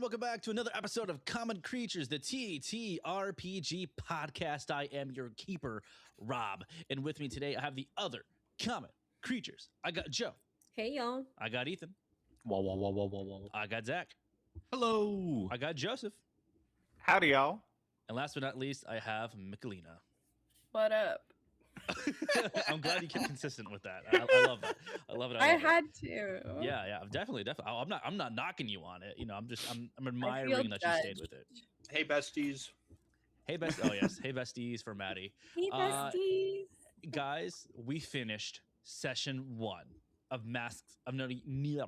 welcome back to another episode of Common Creatures, the TTRPG podcast. I am your keeper, Rob, and with me today I have the other Common Creatures. I got Joe. Hey, y'all. I got Ethan. Whoa. I got Zach. Hello. I got Joseph. Howdy, y'all. And last but not least, I have Michelina. What up? I'm glad you kept consistent with that. I love that. I love it. I had to. Yeah, definitely. I'm not knocking you on it. You know, I'm admiring that you stayed with it. Hey, besties. Hey, oh yes. Hey, besties for Maddie. Hey, besties. Guys, we finished session 1 of Masks of Nyarlathotep.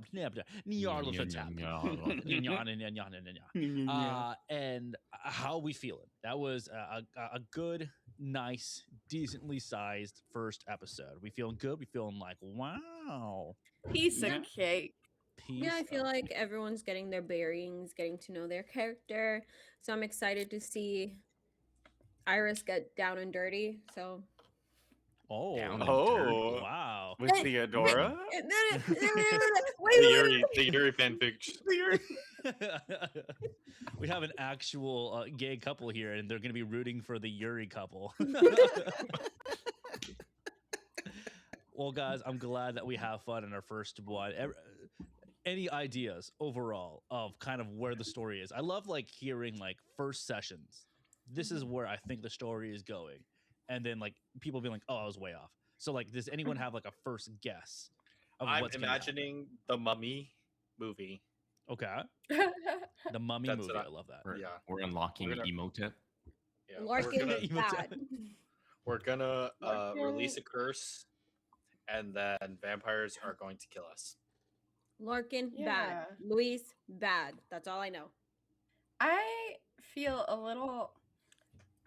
And how we feeling? That was a good, nice, decently sized first episode. We feeling good? We feeling like, wow. Piece of cake. I feel like everyone's getting their bearings, getting to know their character. So I'm excited to see Iris get down and dirty. So. Wow. With Theodora? The Yuri fanfic. We have an actual gay couple here, and they're going to be rooting for the Yuri couple. Well, guys, I'm glad that we have fun in our first one. Any ideas overall of kind of where the story is? I love like hearing like first sessions. This is where I think the story is going. And then like people being like, oh, I was way off. So like, does anyone have like a first guess of what's imagining the Mummy movie. Okay. The Mummy movie. I love that. We're unlocking Emotep. Yeah. Larkin is bad. We're gonna release a curse, and then vampires are going to kill us. Larkin, bad. Luis, bad. That's all I know. I feel a little...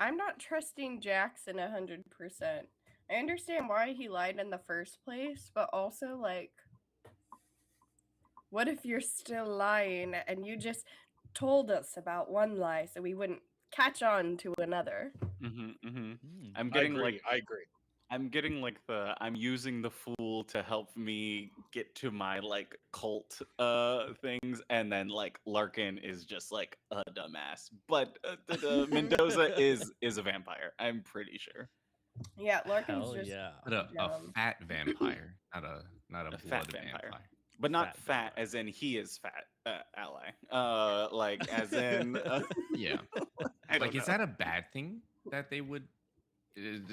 I'm not trusting Jackson 100%. I understand why he lied in the first place, but also, like, what if you're still lying and you just told us about one lie so we wouldn't catch on to another? I'm getting I agree. I'm getting like I'm using the fool to help me get to my like cult things, and then like Larkin is just like a dumbass. But Mendoza is a vampire. I'm pretty sure. Yeah, Larkin's Hell just yeah. But a fat vampire, not a blood fat vampire. But not fat as in he is fat, ally. Like as in yeah. Like is that a bad thing that they would?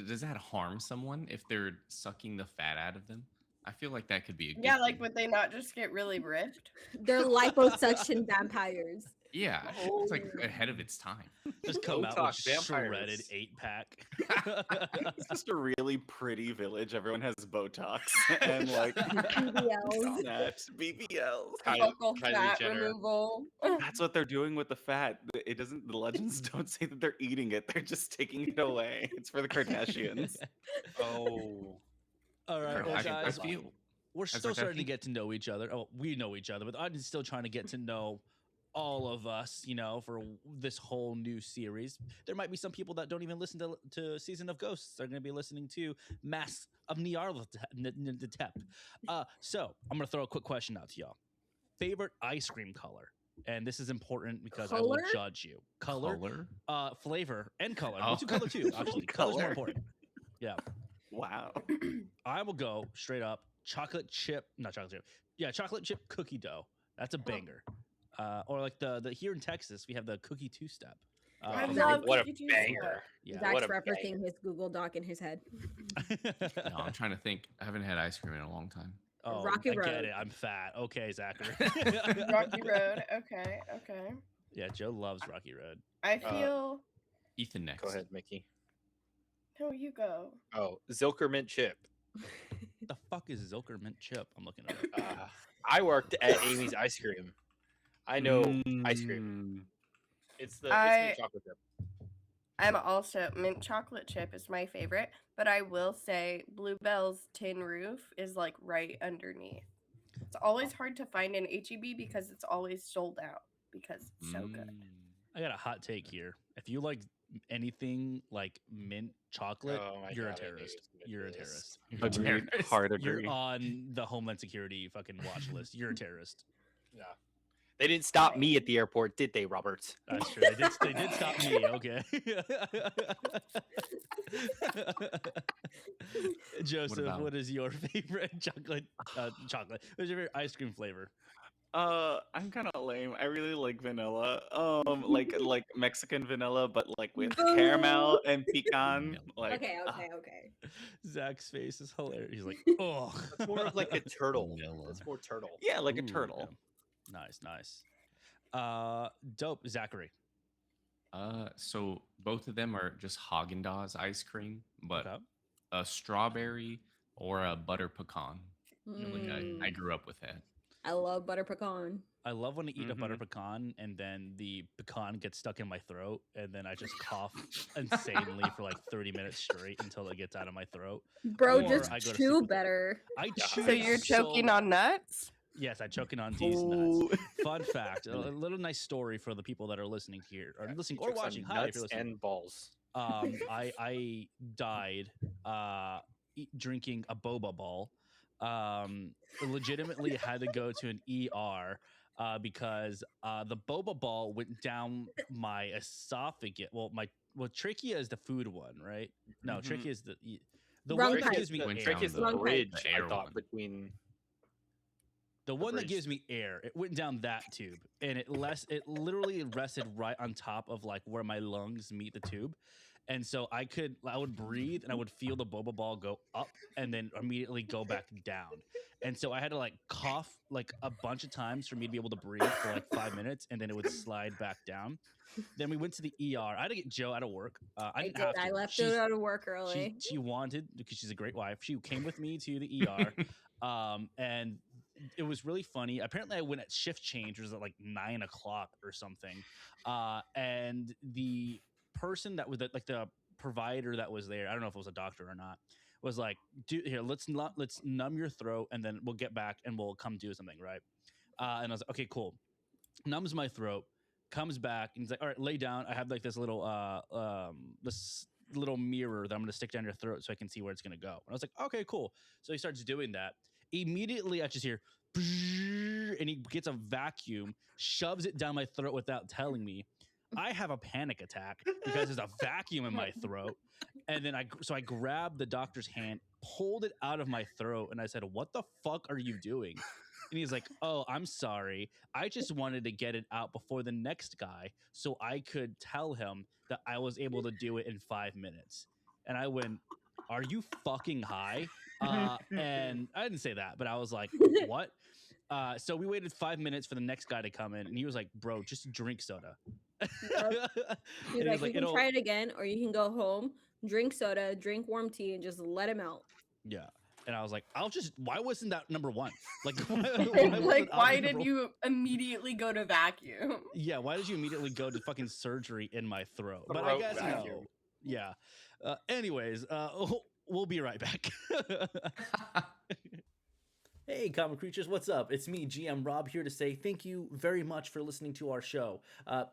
Does that harm someone if they're sucking the fat out of them? I feel like that could be a good like thing. would they not just get really ripped? They're liposuction vampires. Yeah, it's like ahead of its time. Just come out with shredded 8-pack. It's just a really pretty village. Everyone has Botox and like BBLs. Local fat removal. That's what they're doing with the fat. It doesn't. The legends don't say that they're eating it. They're just taking it away. It's for the Kardashians. Oh. All right, well, guys, we're still starting to get to know each other. Oh, we know each other, but I'm still trying to get to know all of us, you know, for this whole new series. There might be some people that don't even listen to Season of Ghosts. They're going to be listening to Masks of Nyarlathotep. So I'm going to throw a quick question out to y'all. Favorite ice cream color? And this is important because I will judge you. Color? Flavor and color. Let's do color too, actually. Color's more important. Yeah. Wow. I will go straight up chocolate chip cookie dough. That's a banger. Or like the here in Texas, we have the cookie two-step. I love what cookie a banger. Yeah. Zach's referencing his Google Doc in his head. No, I'm trying to think. I haven't had ice cream in a long time. Oh, Rocky Road. I get it. I'm fat. Okay, Zachary. Rocky Road. Okay. Yeah, Joe loves Rocky Road. I feel... Ethan next. Go ahead, Mickey. No, you go. Oh, Zilker mint chip. The fuck is Zilker mint chip? I'm looking at it. I worked at Amy's Ice Cream. I know ice cream. It's mint chocolate chip. I'm also mint chocolate chip is my favorite, but I will say Bluebell's tin roof is like right underneath. It's always hard to find in HEB because it's always sold out because it's so good. I got a hot take here. If you like anything like mint chocolate, you're a terrorist. You're a terrorist. Hard agree. You're on the Homeland Security fucking watch list. You're a terrorist. Yeah. They didn't stop me at the airport, did they, Robert? That's true. They did stop me. Okay. Joseph, what is your favorite chocolate? Chocolate. What's your favorite ice cream flavor? I'm kind of lame. I really like vanilla. Like Mexican vanilla, but like with caramel and pecan. Like, okay. Zach's face is hilarious. He's like, oh, it's more of like a turtle. It's more turtle. Yeah, like a turtle. Yeah. Nice. Dope, Zachary. So both of them are just Haagen-Dazs ice cream, but a strawberry or a butter pecan. I grew up with that. I love butter pecan. I love when I eat a butter pecan and then the pecan gets stuck in my throat and then I just cough insanely for like 30 minutes straight until it gets out of my throat. Bro, just chew better. I chew. So you're choking on nuts? Yes, I'm choking on these nuts. Fun fact, a little nice story for the people that are listening here, or listening or watching. Hi, if you're listening. And balls. I died drinking a boba ball. Legitimately had to go to an ER because the boba ball went down my esophagus. Well, trachea is the food one, right? No, trachea is the one that gives me air. Trachea is the bridge, I thought, between... The one that gives me air, it went down that tube, and it literally rested right on top of like where my lungs meet the tube, and so I would breathe and I would feel the boba ball go up and then immediately go back down, and so I had to like cough like a bunch of times for me to be able to breathe for like 5 minutes, and then it would slide back down. Then we went to the ER. I had to get Joe out of work. I left her out of work early. She wanted, because she's a great wife. She came with me to the ER, and it was really funny. Apparently I went at shift change, it was at like 9 o'clock or something. And the person that was like the provider that was there, I don't know if it was a doctor or not, was like, dude, here, let's numb your throat and then we'll get back and we'll come do something. Right. And I was like, okay, cool. Numbs my throat, comes back and he's like, all right, lay down. I have like this little mirror that I'm going to stick down your throat so I can see where it's going to go. And I was like, okay, cool. So he starts doing that. Immediately, I just hear, and he gets a vacuum, shoves it down my throat without telling me. I have a panic attack because there's a vacuum in my throat. And then I grabbed the doctor's hand, pulled it out of my throat, and I said, what the fuck are you doing? And he's like, oh, I'm sorry. I just wanted to get it out before the next guy so I could tell him that I was able to do it in 5 minutes. And I went, are you fucking high? And I didn't say that, but I was like, what? So we waited 5 minutes for the next guy to come in, and he was like, bro, just drink soda. He's like, you can try it again, or you can go home, drink soda, drink warm tea, and just let him out. Yeah. And I was like, why wasn't that number one? Like, why did you immediately go to vacuum? Yeah, why did you immediately go to fucking surgery in my throat? But I guess no. Yeah. Anyways, we'll be right back. Hey, common creatures, what's up? It's me, GM Rob, here to say thank you very much for listening to our show.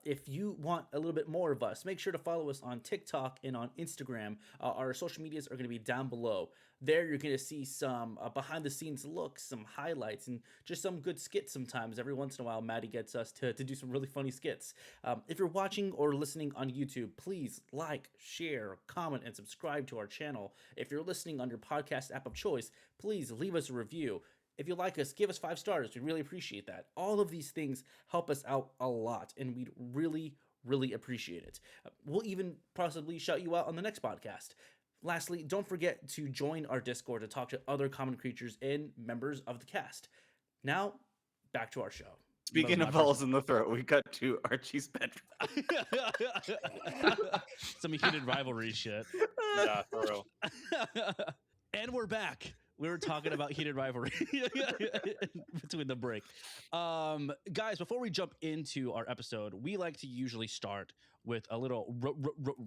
If you want a little bit more of us, make sure to follow us on TikTok and on Instagram. Our social medias are going to be down below. There, you're going to see some behind-the-scenes looks, some highlights, and just some good skits sometimes. Every once in a while, Maddie gets us to do some really funny skits. If you're watching or listening on YouTube, please like, share, comment, and subscribe to our channel. If you're listening on your podcast app of choice, please leave us a review. If you like us, give us 5 stars. We really appreciate that. All of these things help us out a lot, and we'd really, really appreciate it. We'll even possibly shout you out on the next podcast. Lastly, don't forget to join our Discord to talk to other common creatures and members of the cast. Now, back to our show. Speaking of balls in the throat, we got to Archie's bedroom. Some heated rivalry shit. Yeah, for real. And we're back. We were talking about heated rivalry between the break. Guys, before we jump into our episode, we like to usually start with a little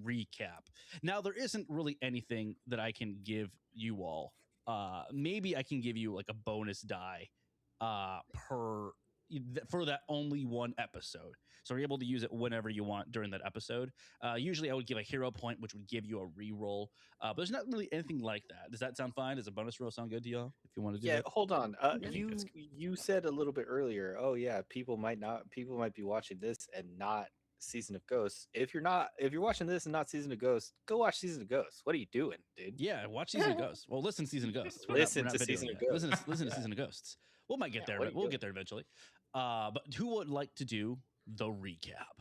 recap. Now, there isn't really anything that I can give you all. Maybe I can give you like a bonus die per for that only one episode. So you're able to use it whenever you want during that episode. Usually I would give a hero point, which would give you a reroll. But there's not really anything like that. Does that sound fine? Does a bonus roll sound good to y'all? If you want to do Yeah, that? hold on. Yeah. You said a little bit earlier, oh yeah, people might be watching this and not Season of Ghosts. If you're watching this and not Season of Ghosts, go watch Season of Ghosts. What are you doing, dude? Yeah, watch Season of Ghosts. Well, listen to Season of Ghosts. Listen to Season of Ghosts. Listen to Season of Ghosts. We might get there. We'll get there eventually. But who would like to do the recap?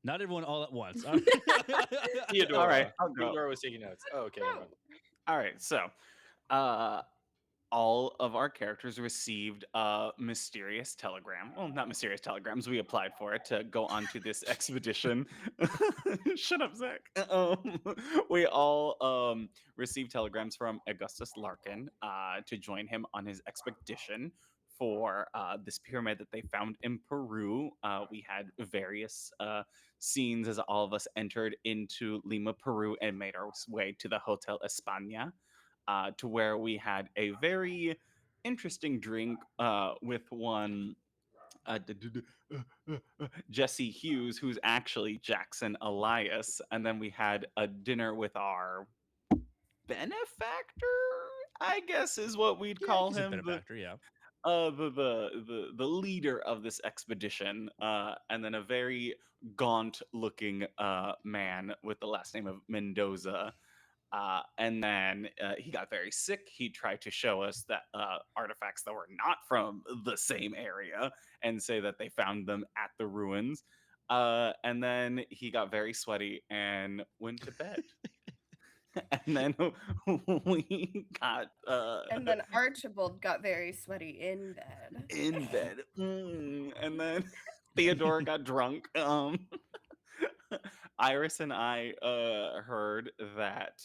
Not everyone all at once. Theodora. All right, I'll go. Theodora was taking notes. Oh, okay. never mind. All right, so all of our characters received a mysterious telegram. Well, not mysterious telegrams. We applied for it to go onto this expedition. Shut up, Zach. We all received telegrams from Augustus Larkin to join him on his expedition for this pyramid that they found in Peru. We had various scenes as all of us entered into Lima, Peru, and made our way to the Hotel España. To where we had a very interesting drink with one Jesse Hughes, who's actually Jackson Elias. And then we had a dinner with our benefactor, I guess is what we'd call him. Benefactor, yeah. The leader of this expedition, and then a very gaunt-looking man with the last name of Mendoza. And then he got very sick. He tried to show us that artifacts that were not from the same area and say that they found them at the ruins. And then he got very sweaty and went to bed. And then we got... and then Archibald got very sweaty in bed. And then Theodora got drunk. Iris and I heard that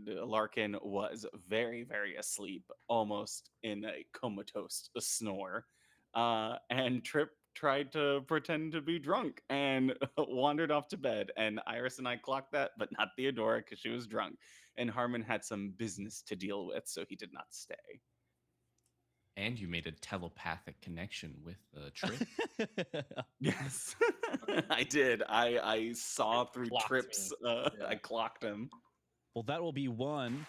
Larkin was very, very asleep, almost in a comatose snore. And Trip tried to pretend to be drunk and wandered off to bed. And Iris and I clocked that, but not Theodora because she was drunk. And Harmon had some business to deal with, so he did not stay. And you made a telepathic connection with Trip. Yes, I did. I saw through Clocked Trips. Yeah. I clocked him. Well, that will be one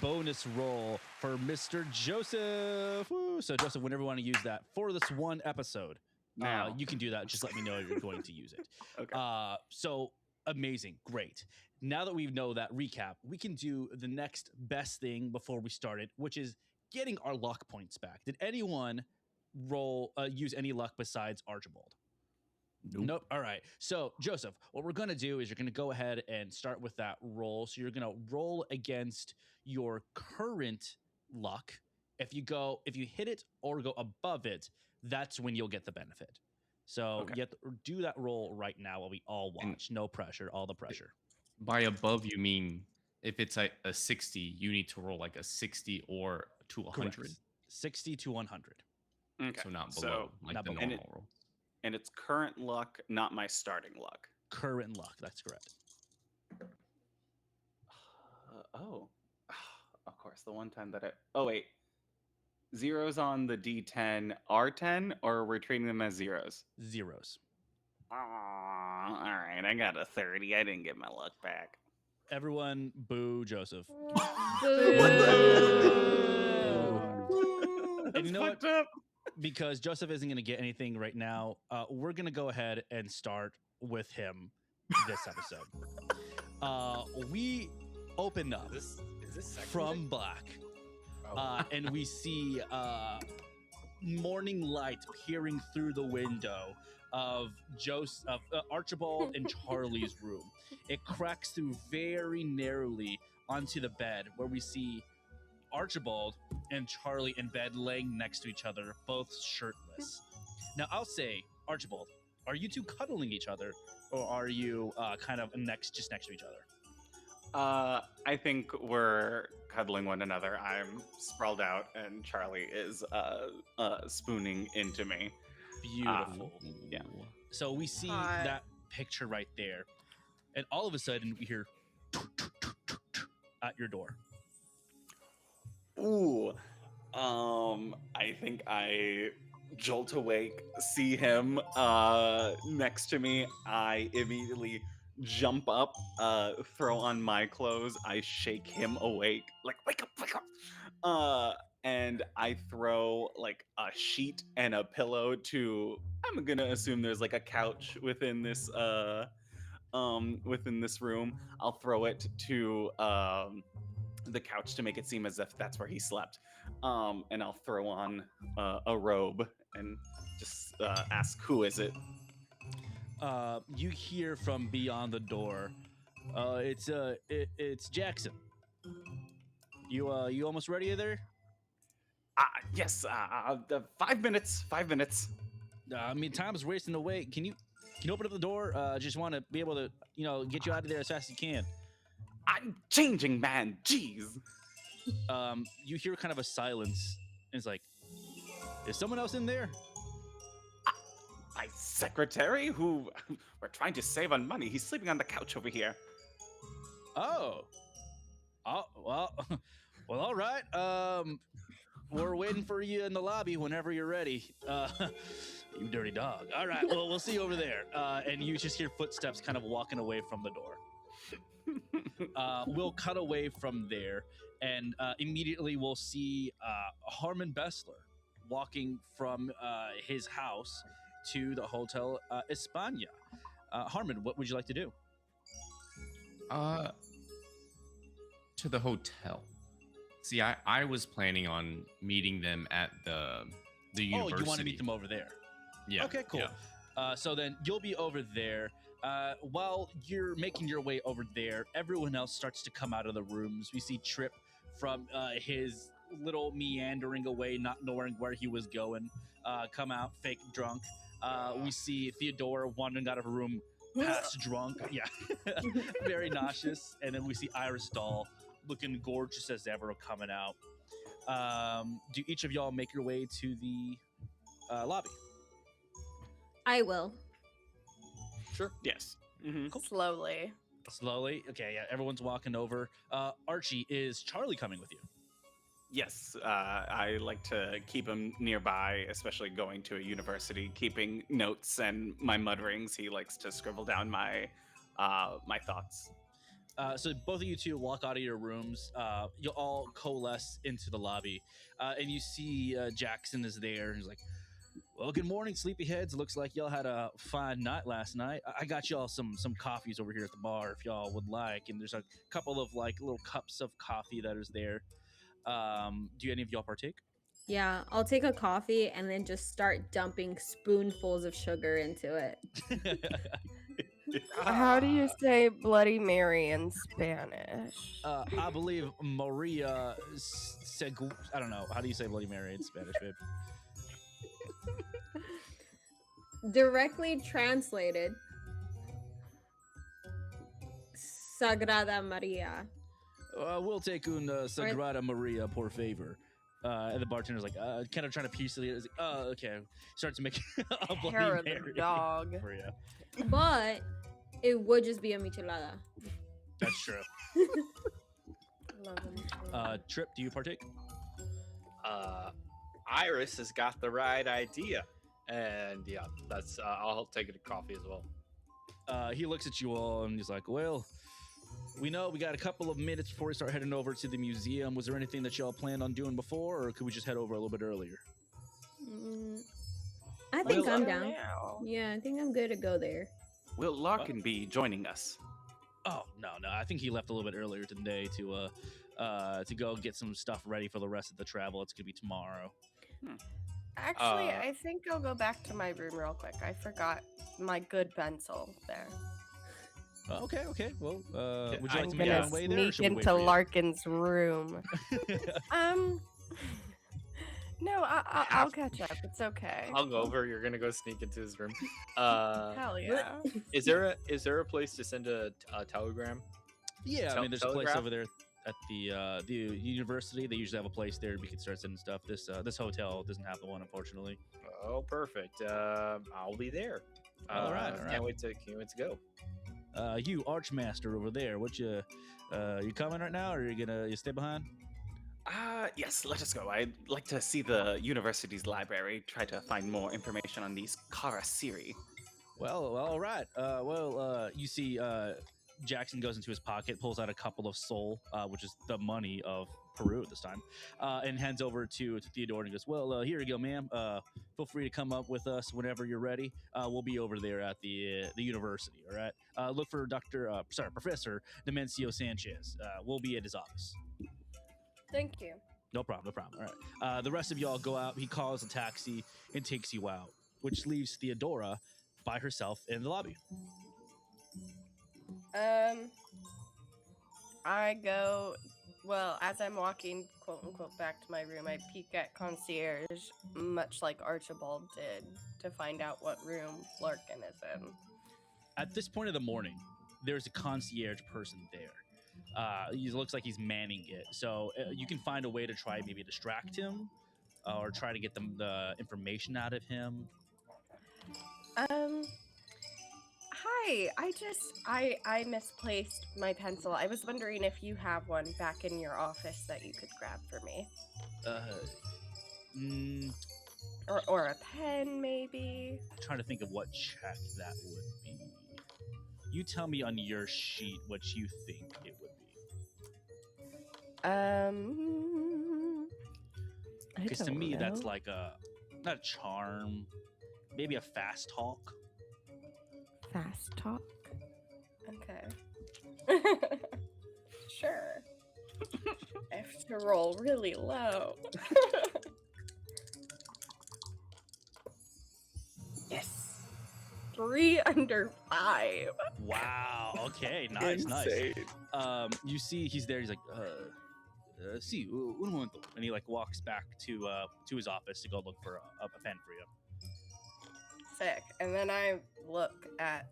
bonus roll for Mr. Joseph. Woo. So, Joseph, whenever you want to use that for this one episode, Now. you can do that. Just let me know you're going to use it. Okay. So amazing. Great. Now that we know that recap, we can do the next best thing before we started, which is getting our luck points back. Did anyone use any luck besides Archibald? Nope. All right. So, Joseph, what we're going to do is you're going to go ahead and start with that roll. So you're going to roll against your current luck. If you hit it or go above it, that's when you'll get the benefit. So you have to do that roll right now while we all watch. No pressure, all the pressure. By above, you mean if it's a 60, you need to roll like a 60 or to 100? Correct. 60 to 100. Okay. So not below, not the below. normal roll. And it's current luck, not my starting luck. Current luck, that's correct. Of course, the one time that oh, wait. Zeros on the D10 are 10, or we're treating them as zeros? Zeros. All right, I got a 30. I didn't get my luck back. Everyone, boo Joseph. And you know what? Because Joseph isn't going to get anything right now, we're going to go ahead and start with him this episode. We open up Is this from black, and we see morning light peering through the window of Archibald and Charlie's room. It cracks through very narrowly onto the bed, where we see Archibald and Charlie in bed laying next to each other, both shirtless. Now, I'll say, Archibald, are you two cuddling each other, or are you kind of just next to each other? I think we're cuddling one another. I'm sprawled out, and Charlie is spooning into me. Beautiful. Yeah. So we see that picture right there, and all of a sudden we hear at your door. Ooh. I think I jolt awake, see him next to me. I immediately jump up, throw on my clothes. I shake him awake, like wake up, wake up. And I throw like a sheet and a pillow to. I'm gonna assume there's like a couch within this room. I'll throw it to the couch to make it seem as if that's where he slept. And I'll throw on a robe and just ask, "Who is it?" You hear from beyond the door. It's Jackson. You almost ready there? Yes. 5 minutes. 5 minutes. I mean, time's racing away. Can you open up the door? Just want to be able to, get you out of there as fast as you can. I'm changing, man. Jeez. You hear kind of a silence, and it's like, is someone else in there? My secretary, who we're trying to save on money. He's sleeping on the couch over here. Oh, well, all right. We're waiting for you in the lobby whenever you're ready. You dirty dog. All right, well, we'll see you over there. And you just hear footsteps kind of walking away from the door. We'll cut away from there, and immediately we'll see Harmon Bessler walking from his house to the Hotel España. Harmon, what would you like to do? To the hotel. See, I was planning on meeting them at the university. Oh, you want to meet them over there? Yeah. Okay, cool. Yeah. So then you'll be over there. While you're making your way over there, everyone else starts to come out of the rooms. We see Trip from his little meandering away, not knowing where he was going, come out, fake drunk. We see Theodora wandering out of her room, past drunk. Yeah, very nauseous. And then we see Iris Doll looking gorgeous as ever coming out. Do each of y'all make your way to the lobby? I will. Sure. Yes. Mm-hmm. Cool. Slowly. Okay, yeah, everyone's walking over. Archie, is Charlie coming with you? Yes, I like to keep him nearby, especially going to a university, keeping notes and my mutterings. He likes to scribble down my my thoughts. So both of you two walk out of your rooms. You'll all coalesce into the lobby, and you see Jackson is there, and he's like, "Well, good morning, sleepyheads. Looks like y'all had a fine night last night. I got y'all some coffees over here at the bar if y'all would like, and there's a couple of like little cups of coffee that is there. Do any of y'all partake?" Yeah, I'll take a coffee and then just start dumping spoonfuls of sugar into it. How do you say Bloody Mary in Spanish? I believe Maria I don't know. How do you say Bloody Mary in Spanish, babe? Directly translated, Sagrada Maria. We'll take una Sagrada Maria, por favor. And the bartender's like, kind of trying to piece it. He's like, oh, okay. Starts to make a Bloody Mary dog. for you. But it would just be a michelada. That's true. Love him. Trip, do you partake? Iris has got the right idea, and yeah, that's. I'll take a coffee as well. He looks at you all and he's like, well, we know we got a couple of minutes before we start heading over to the museum. Was there anything that y'all planned on doing before, or could we just head over a little bit earlier? I think I'm down. Now. Yeah, I think I'm good to go there. Will Larkin be joining us? Oh, no. I think he left a little bit earlier today to go get some stuff ready for the rest of the travel. It's gonna be tomorrow. Actually, I think I'll go back to my room real quick. I forgot my good pencil there. Okay. Well, would you like I'm to make your gonna own way there? Or sneak should we wait into for you? Larkin's room. No, I'll catch up. It's okay. Hung over, you're gonna go sneak into his room. Hell yeah. Is there a place to send a telegram? Yeah, I mean, there's a place Telegraph? over there at the university. They usually have a place there we can start sending stuff. This hotel doesn't have the one, unfortunately. Oh, perfect. I'll be there. All right. Can't wait to go. You Archmaster over there, you coming right now, or you stay behind? Yes, let us go. I'd like to see the university's library, try to find more information on these Karasiri. Well, all right. You see, Jackson goes into his pocket, pulls out a couple of soul, which is the money of Peru at this time, and hands over to Theodore and goes, "Well, here you go, ma'am. Feel free to come up with us whenever you're ready. We'll be over there at the university. All right. Look for Professor Nemesio Sanchez. We'll be at his office." Thank you. No problem. All right. The rest of y'all go out. He calls a taxi and takes you out, which leaves Theodora by herself in the lobby. I go, well, as I'm walking, quote unquote, back to my room, I peek at concierge, much like Archibald did, to find out what room Larkin is in. At this point of the morning, there's a concierge person there. He looks like he's manning it. So you can find a way to try maybe distract him or try to get the information out of him. Hi, I misplaced my pencil. I was wondering if you have one back in your office that you could grab for me. Or a pen, maybe? I'm trying to think of what check that would be. You tell me on your sheet what you think it would be. Because to me, that's like not a charm, maybe a fast talk. Fast talk? Okay. Sure. I have to roll really low. Yes. 3 under 5. Wow. Okay. Nice. Insane. Nice. You see, he's there. He's like, see, un momento, and he like walks back to his office to go look for a pen for you. Sick. And then I look at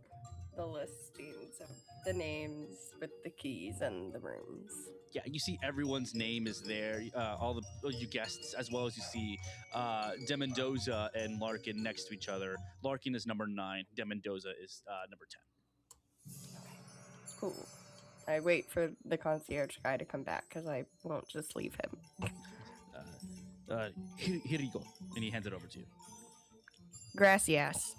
the listings of the names with the keys and the rooms. Yeah, you see everyone's name is there. All you guests, as well as you see De Mendoza and Larkin next to each other. Larkin is number 9. De Mendoza is number 10. Cool. I wait for the concierge guy to come back because I won't just leave him. Here you go. And he hands it over to you. Gracias.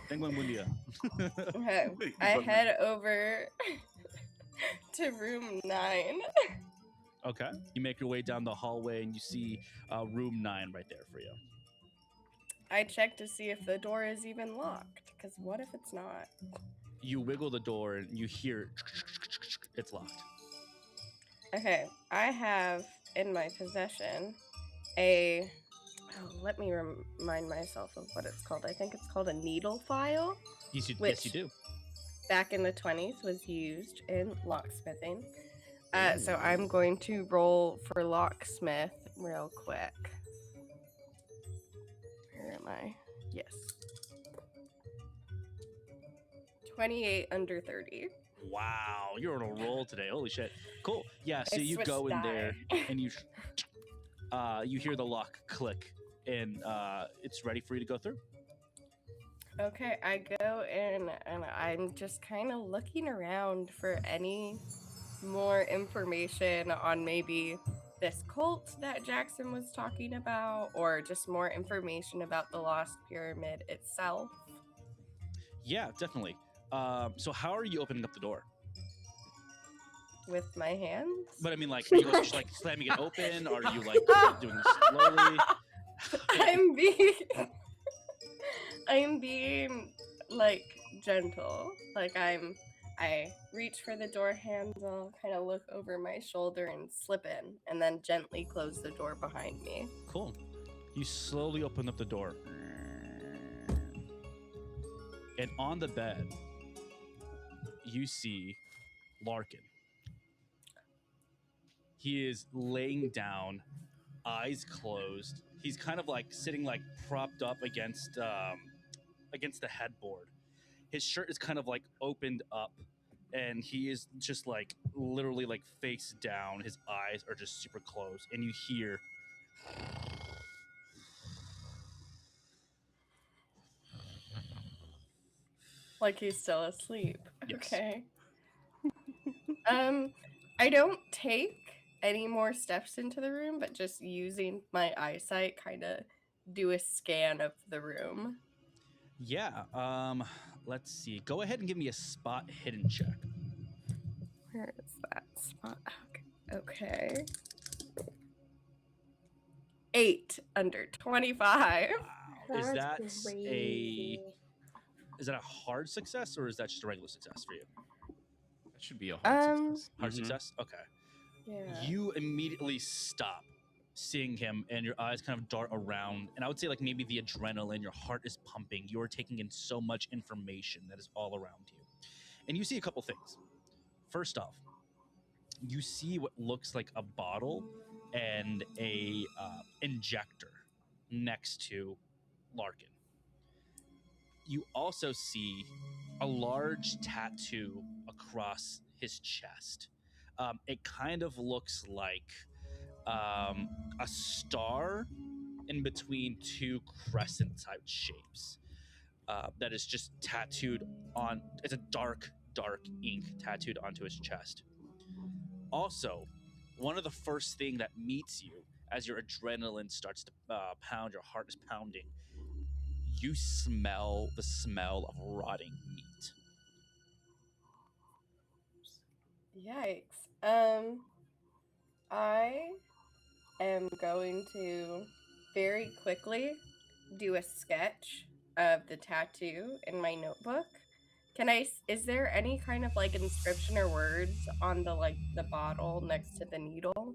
Tengo un buen día. Okay. I head over to room 9. Okay. You make your way down the hallway and you see room 9 right there for you. I check to see if the door is even locked, because what if it's not? You wiggle the door and you hear it's locked. Okay. I have in my possession a... let me remind myself of what it's called. I think it's called a needle file. Yes, you do. Back in the 20s was used in locksmithing. So I'm going to roll for locksmith real quick. Where am I? Yes. 28 under 30. Wow, you're on a roll today. Holy shit. Cool. Yeah, so you go in there and you hear the lock click and it's ready for you to go through. Okay, I go in and I'm just kind of looking around for any more information on maybe this cult that Jackson was talking about, or just more information about the Lost Pyramid itself. Yeah, definitely. So how are you opening up the door? With my hands? But I mean, like, are you just, like slamming it open? Or are you like doing this slowly? I'm being like gentle. Like I reach for the door handle, kind of look over my shoulder and slip in, and then gently close the door behind me. Cool. You slowly open up the door. And on the bed, you see Larkin. He is laying down, eyes closed. He's kind of like sitting like propped up against the headboard. His shirt is kind of like opened up, and he is just like literally like face down. His eyes are just super closed, and you hear like he's still asleep. Yes. Okay. I don't take any more steps into the room, but just using my eyesight, kind of do a scan of the room. Yeah. Let's see. Go ahead and give me a spot hidden check. Where is that spot? Okay. 8 under 25. Wow. Is that a hard success or is that just a regular success for you? That should be a hard success. Hard success? Okay. Yeah. You immediately stop seeing him and your eyes kind of dart around. And I would say like maybe the adrenaline, your heart is pumping. You're taking in so much information that is all around you. And you see a couple things. First off, you see what looks like a bottle and a injector next to Larkin. You also see a large tattoo across his chest. It kind of looks like a star in between two crescent type shapes that is just tattooed on. It's a dark ink tattooed onto his chest. Also, one of the first thing that meets you as your adrenaline starts to pound, your heart is pounding, you smell the smell of rotting meat. Yikes. I am going to very quickly do a sketch of the tattoo in my notebook. Is there any kind of like inscription or words on the bottle next to the needle?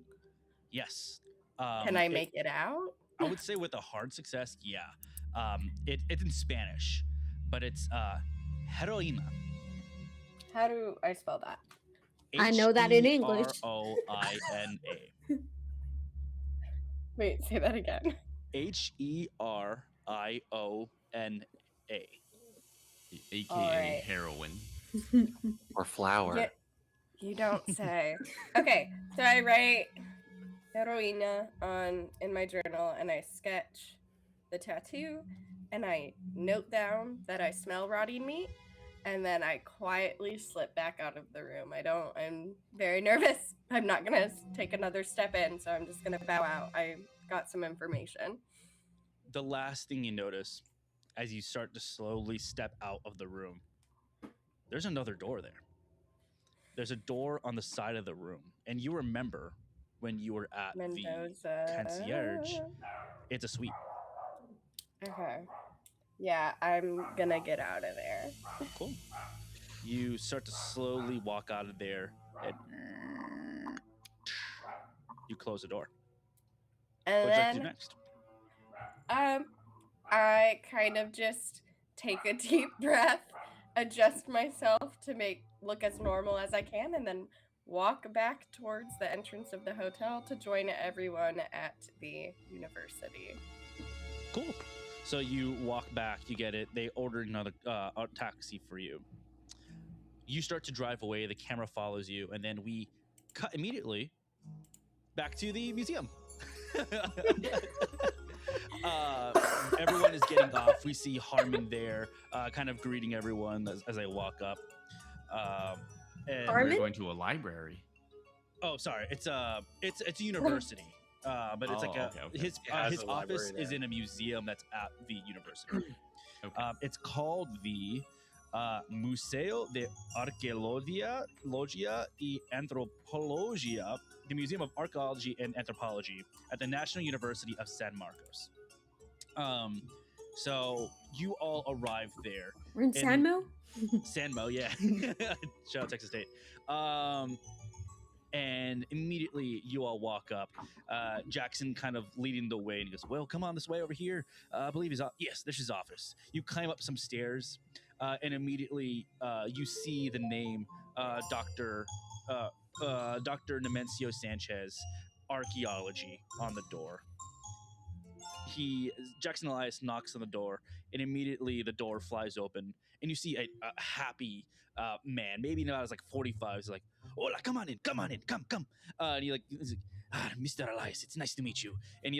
Yes. Can I make it out? I would say with a hard success, yeah. It's in Spanish, but it's heroína. How do I spell that? I know that in English. Heroina. Wait, say that again. Heroina. AKA right. heroin. Or flour. Yeah, you don't say. Okay, so I write heroína in my journal and I sketch the tattoo and I note down that I smell rotting meat and then I quietly slip back out of the room. I'm very nervous. I'm not gonna take another step in, so I'm just gonna bow out. I got some information. The last thing you notice as you start to slowly step out of the room, there's another door there. There's a door on the side of the room. And you remember when you were at the concierge, it's a suite. Okay. Yeah, I'm gonna get out of there. Cool. You start to slowly walk out of there and you close the door. And what would you like to do next? I kind of just take a deep breath, adjust myself to look as normal as I can, and then walk back towards the entrance of the hotel to join everyone at the university. Cool. So you walk back, you get it. They order another taxi for you. You start to drive away. The camera follows you, and then we cut immediately back to the museum. Everyone is getting off. We see Harmon there, kind of greeting everyone as I walk up. And we're going to a library. Oh, sorry. It's a university. But it's his office is in a museum that's at the university. Okay. It's called the Museo de Arqueología y Antropología, the Museum of Archaeology and Anthropology at the National University of San Marcos. So you all arrive there. We're in Sanmo? Sanmo, yeah. Shout out Texas State. And immediately you all walk up. Jackson kind of leading the way and he goes, well, come on this way over here. I believe yes, this is his office. You climb up some stairs and immediately you see the name Dr. Nemesio Sanchez, Archaeology, on the door. Jackson Elias knocks on the door and immediately the door flies open and you see a happy man, maybe now it's like 45. He's like, hola, come on in, come. And he's like, Mr. Elias, it's nice to meet you. And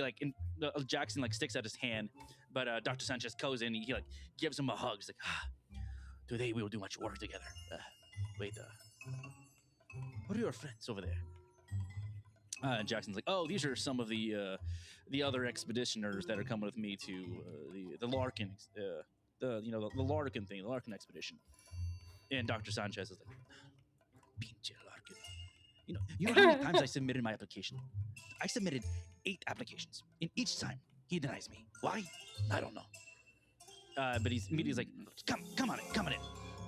Jackson sticks out his hand, but Dr. Sanchez goes in and he gives him a hug. He's like, today we will do much work together. Wait, what are your friends over there? Jackson's like, oh, these are some of the other expeditioners that are coming with me to the Larkin, the Larkin thing, the Larkin expedition. And Dr. Sanchez is like, pinche Larkin. You know how many times I submitted my application? I submitted 8 applications, and each time he denies me. Why? I don't know. But he's immediately like, come on in.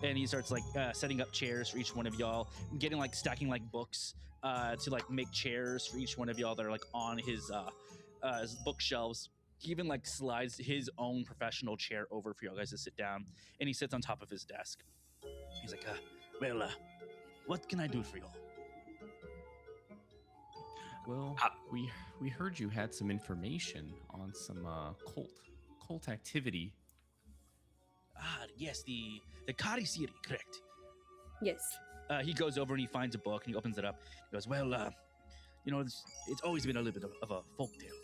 And he starts like setting up chairs for each one of y'all, getting like stacking like books to like make chairs for each one of y'all that are like on his bookshelves. He even like slides his own professional chair over for y'all guys to sit down, and he sits on top of his desk. He's like, what can I do for y'all? Well, we heard you had some information on some cult activity. Yes, the Karisieri, correct. Yes. He goes over and he finds a book and he opens it up. He goes, well, it's always been a little bit of a folktale,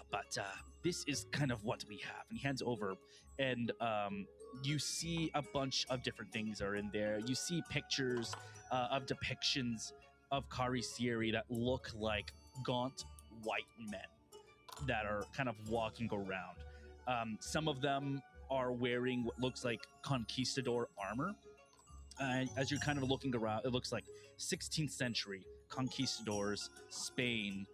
but this is kind of what we have. And he hands over, and you see a bunch of different things are in there. You see pictures of depictions of Karisieri that look like gaunt white men that are kind of walking around. Some of them are wearing what looks like conquistador armor. As you're kind of looking around, it looks like 16th century conquistadors, Spain,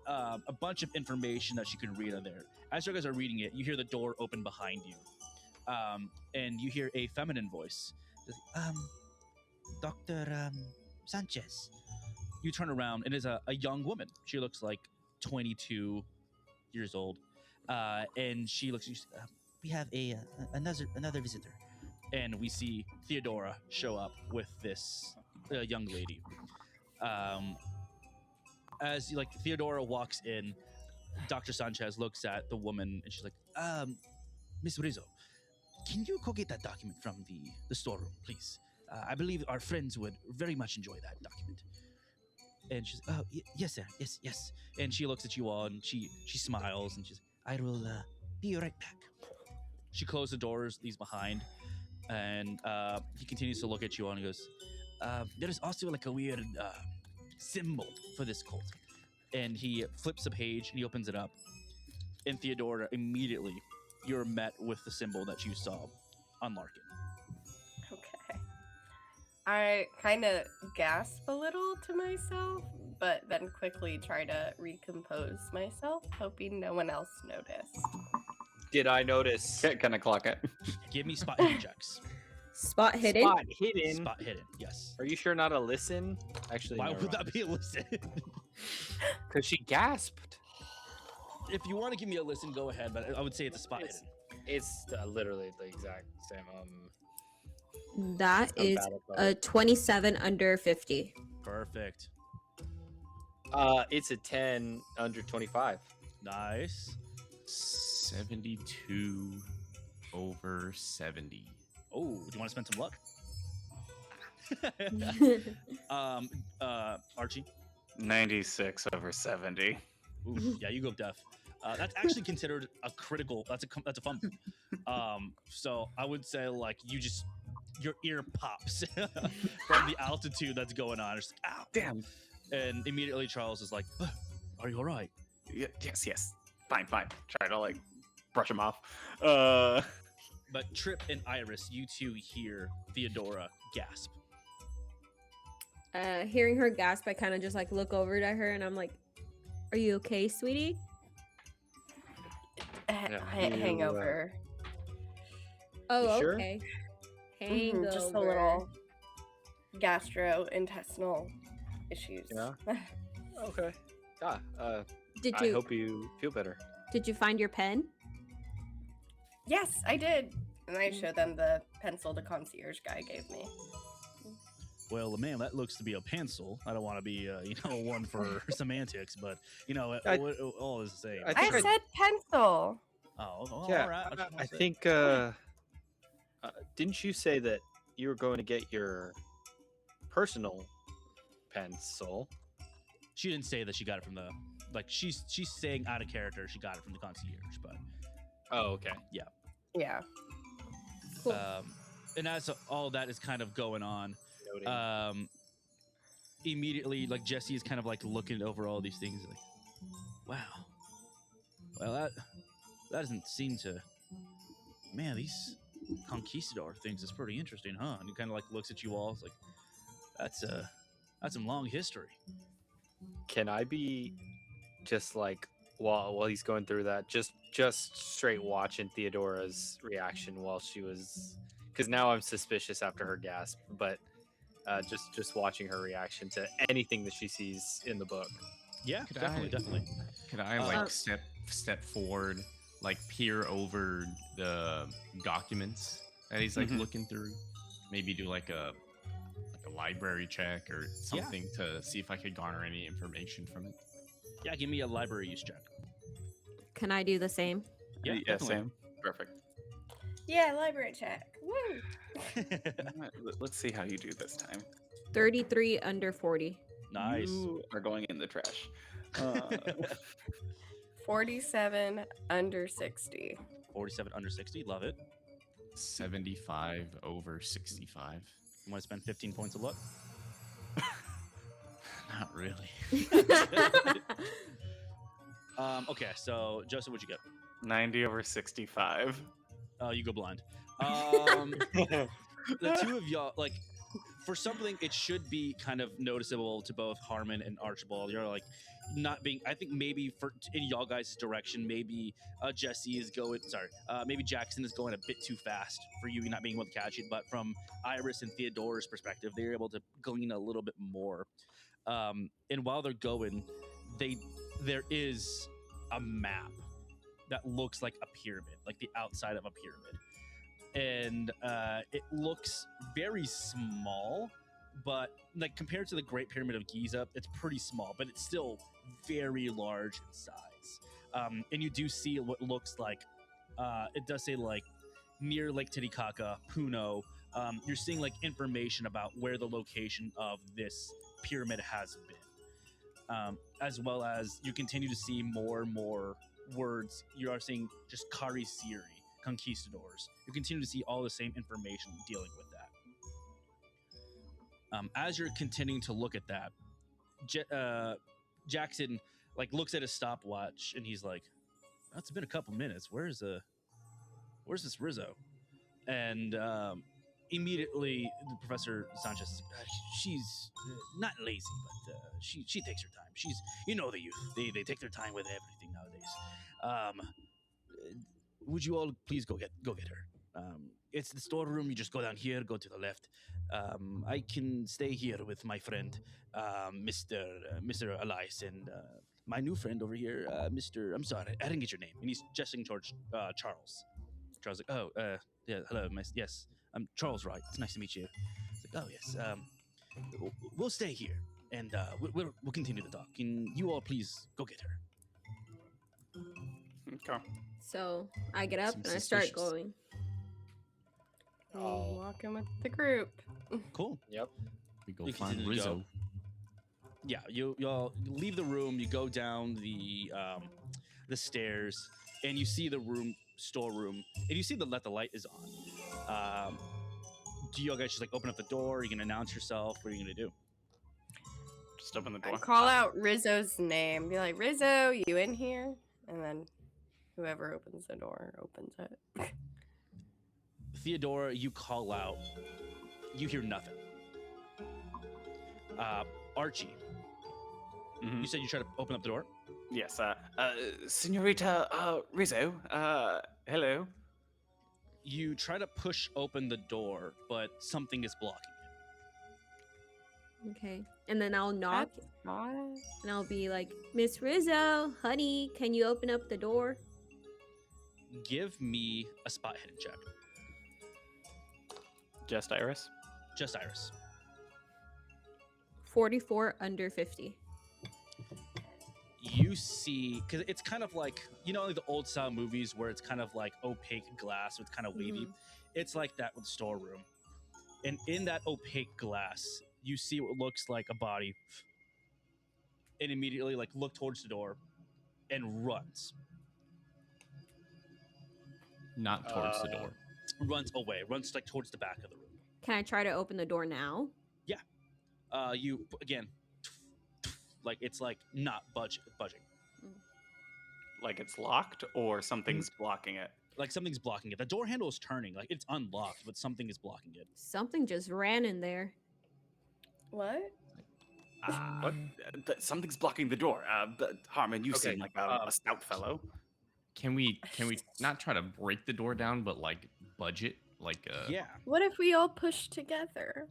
a bunch of information that you can read on there. As you guys are reading it, you hear the door open behind you, and you hear a feminine voice. Dr. Sanchez. You turn around, and it's a young woman. She looks like 22 years old, and she looks. We have another visitor, and we see Theodora show up with this young lady. As Theodora walks in, Dr. Sanchez looks at the woman, and she's like, Miss Rizzo, can you go get that document from the storeroom, please? I believe our friends would very much enjoy that document. And she's, oh, yes, sir, yes. And she looks at you all, and she smiles, and she's, I will be right back. She closed the doors, leaves behind, and he continues to look at you all, and he goes, there is also like a weird symbol for this cult. And he flips a page, and he opens it up. And Theodora, immediately, you're met with the symbol that you saw on Larkin. Okay. I kind of gasp a little to myself, but then quickly try to recompose myself, hoping no one else noticed. Did I notice? Can I clock it? Give me spot hidden checks. Spot hidden? Spot hidden? Spot hidden, yes. Are you sure not a listen? Actually, why would that be a listen? Because she gasped. If you want to give me a listen, go ahead, but I would say it's a spot hidden. It's literally the exact same. That is a 27 under 50. Perfect. It's a 10 under 25. Nice. 72 over 70. Oh, do you want to spend some luck? Archie? 96 over 70. Ooh, yeah, you go deaf. That's actually considered a critical. That's a fumble. So I would say your ear pops from the altitude that's going on. It's like, ow, damn. And immediately Charles is like, are you all right? Yes. Fine. Try to brush him off. But Trip and Iris, you two hear Theodora gasp. Hearing her gasp, I kind of just look over at her and I'm like, are you okay, sweetie? Hangover. Oh, sure? okay. Hangover. Just a little gastrointestinal issues. Yeah. Okay. I hope you feel better. Did you find your pen? Yes, I did. And I showed them the pencil the concierge guy gave me. Well, man, that looks to be a pencil. I don't want to be, one for semantics, but all is the same. I said pencil. Oh, yeah. All right. I think. Didn't you say that you were going to get your personal pencil? She didn't say that she got it from the she's saying out of character. She got it from the concierge, but. Oh, okay. Yeah. Cool. And as all that is kind of going on, immediately, like Jesse is kind of like looking over all these things, like, wow. Well, that doesn't seem to. Man, these conquistador things is pretty interesting, huh? And he kind of like looks at you all. It's like, that's some long history. Can I be just like while he's going through that, just straight watching Theodora's reaction while she was, because now I'm suspicious after her gasp, but just watching her reaction to anything that she sees in the book. Yeah, definitely. Could I like step forward, like peer over the documents that he's like looking through? Maybe do like a library check or something to see if I could garner any information from it. Yeah, give me a library use check. Can I do the same? Yeah, same. Perfect. Yeah, library check. Woo! Let's see how you do this time. 33 under 40. Nice. You are going in the trash. 47 under 60. 47 under 60. Love it. 75 over 65. You want to spend 15 points of luck? Not really. Okay, so Joseph, what'd you get? 90 over 65. You go blind. The two of y'all, like, for something, it should be kind of noticeable to both Harmon and Archibald. You're like not being. I think maybe in y'all guys' direction, maybe Jesse is going. Sorry, maybe Jackson is going a bit too fast for you, not being able to catch it. But from Iris and Theodora's perspective, they're able to glean a little bit more. And while they're going, there is a map that looks like a pyramid, like the outside of a pyramid. And it looks very small, but like compared to the Great Pyramid of Giza, it's pretty small, but it's still very large in size. And you do see what looks like, it does say like near Lake Titicaca, Puno. You're seeing like information about where the location of this pyramid has been. As well as you continue to see more and more words. You are seeing just Kari Siri, conquistadors. You continue to see all the same information dealing with that. As you're continuing to look at that, Jackson like looks at his stopwatch and he's like, oh, "It's been a couple minutes. Where's this Rizzo?" And immediately, Professor Sanchez is like, she's not lazy, but she takes her time. She's, you know, the youth. They take their time with everything nowadays. Would you all please go get her? It's the storeroom. You just go down here, go to the left. I can stay here with my friend, Mr. Elias, and my new friend over here, Mr. I'm sorry, I didn't get your name. And he's gesturing towards Charles. Charles like, oh, yeah, hello, yes, I'm Charles Wright. It's nice to meet you. It's like, oh yes, we'll stay here, and we'll continue to talk. Can you all please go get her? Okay. So I get up and I start going. Walking with the group. Cool. Yep. We go find Rizzo. Yeah, y'all leave the room. You go down the stairs, and you see the storeroom, and you see that the light is on. Do you guys just like open up the door? Are you gonna announce yourself? What are you gonna do? Just open the door. I call out Rizzo's name. Be like, Rizzo, you in here? And then whoever opens the door opens it. Theodora, you call out. You hear nothing. Archie, you said you tried to open up the door? Yes, Senorita Rizzo, hello. You try to push open the door, but something is blocking it. Okay. And then I'll knock That's odd. and I'll be like, Miss Rizzo, honey, can you open up the door? Give me a spot hidden check. Just Iris? Just Iris. 44 under 50. You see, because it's kind of like, you know, like the old style movies where it's kind of like opaque glass, so it's kind of wavy. Mhm. It's like that with the storeroom. And in that opaque glass, you see what looks like a body, and immediately like look towards the door and runs. Not towards the door. Runs away, runs like towards the back of the room. Can I try to open the door now? Yeah. You again, like it's like not budging. Like it's locked or something's blocking it. Like something's blocking it. The door handle is turning. Like it's unlocked, but something is blocking it. Something just ran in there. What? What? Something's blocking the door. Harmon, you Okay, seem like a stout fellow. Can we not try to break the door down, but like budget? Like Yeah. What if we all push together?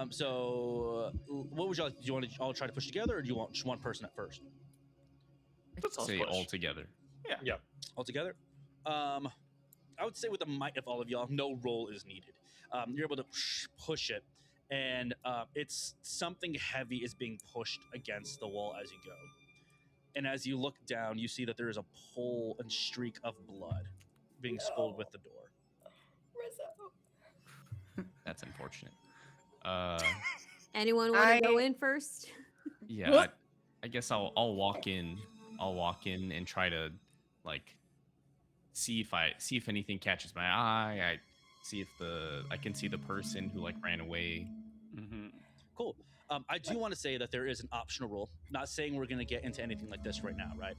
So what would you like? Do you want to all try to push together, or do you want just one person at first? Let's all say push. all together. Yeah. All together? I would say with the might of all of y'all, no roll is needed. You're able to push it, and it's something heavy is being pushed against the wall as you go. And as you look down, you see that there is a pool and streak of blood being spilled with the door. Rizzo. That's unfortunate. Anyone want to go in first? Yeah, I guess I'll walk in. I'll walk in and try to like see if anything catches my eye. I see if I can see the person who like ran away. Mm-hmm. Cool. I do want to say that there is an optional rule. Not saying we're going to get into anything like this right now, right?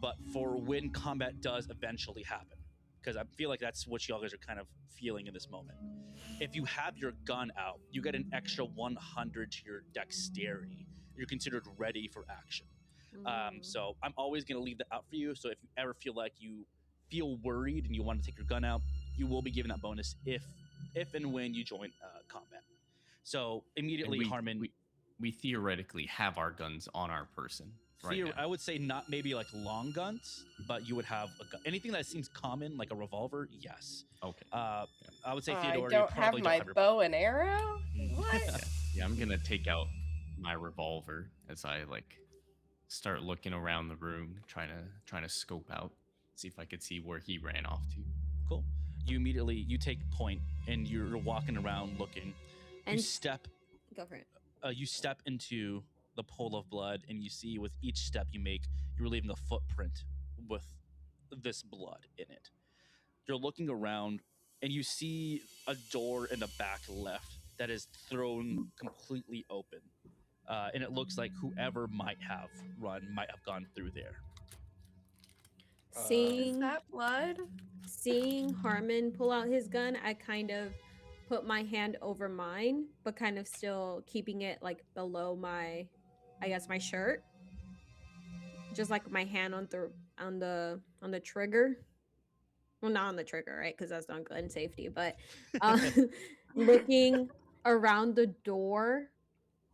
But for when combat does eventually happen, because I feel like that's what y'all guys are kind of feeling in this moment. If you have your gun out, you get an extra 100 to your dexterity. You're considered ready for action. So I'm always going to leave that out for you. So if you ever feel like you feel worried and you want to take your gun out, you will be given that bonus if and when you join combat. So immediately, Harmon, we theoretically have our guns on our person. Right now. I would say not maybe like long guns, but you would have a gun. Anything that seems common, like a revolver, yes. Okay. I would say Theodore, I don't you probably have my don't have bow and arrow. What? Yeah, I'm gonna take out my revolver as I like start looking around the room, trying to scope out, see if I could see where he ran off to. Cool. You take point and you're walking around looking. And Go for it. You step into the pool of blood, and you see with each step you make, you're leaving a footprint with this blood in it. You're looking around, and you see a door in the back left that is thrown completely open. And it looks like whoever might have gone through there. Is that blood? Seeing Harmon pull out his gun, I kind of put my hand over mine, but kind of still keeping it like below my shirt. Just like my hand on the trigger. Well, not on the trigger, right? Because that's not gun safety. But looking around the door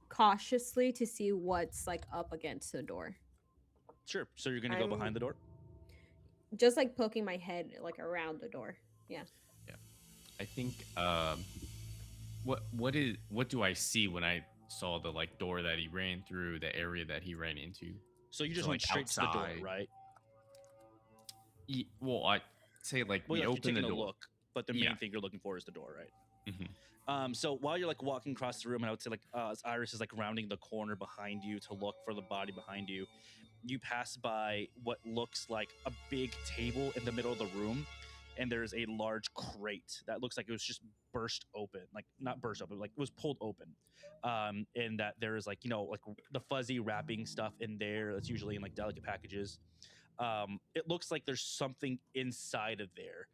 cautiously to see what's like up against the door. Sure. So you're gonna go behind the door? Just like poking my head like around the door. Yeah. I think what do I see when I saw the like door that he ran through, the area that he ran into? So you just went straight outside to the door, right? Well, I say like we opened the door. Look, but the main thing you're looking for is the door, right? Mm-hmm. So while you're like walking across the room, and I would say like as Iris is like rounding the corner behind you to look for the body behind you, you pass by what looks like a big table in the middle of the room. And there's a large crate that looks like it was just burst open, like not burst open, like it was pulled open. And that there is like, like the fuzzy wrapping stuff in there that's usually in like delicate packages. It looks like there's something inside of there,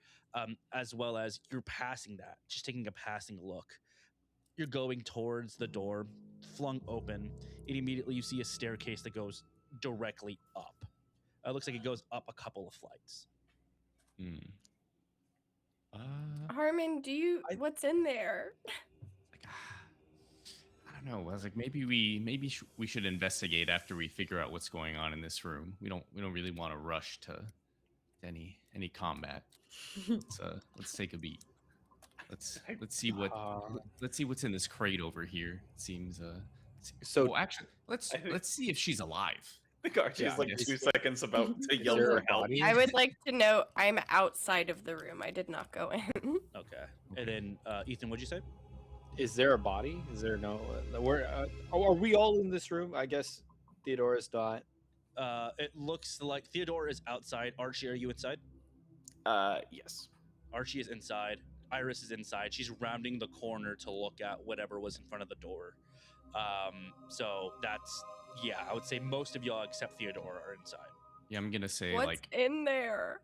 as well as you're passing that, just taking a passing look. You're going towards the door, flung open, and immediately you see a staircase that goes directly up. It looks like it goes up a couple of flights. Harmon, what's in there? Like, I don't know. I was like, maybe we should investigate after we figure out what's going on in this room. We don't really want to rush to any combat. Let's take a beat. Let's see what's in this crate over here. It seems actually let's see if she's alive. The guard is like 2 seconds about to yell for help. I would like to know I'm outside of the room. I did not go in. Okay. And then, Ethan, what'd you say? Is there a body? Is there no... are we all in this room? I guess Theodora's not. It looks like Theodore is outside. Archie, are you inside? Yes. Archie is inside. Iris is inside. She's rounding the corner to look at whatever was in front of the door. So that's, yeah, I would say most of y'all except Theodora are inside. Yeah, I'm gonna say What's like, in there?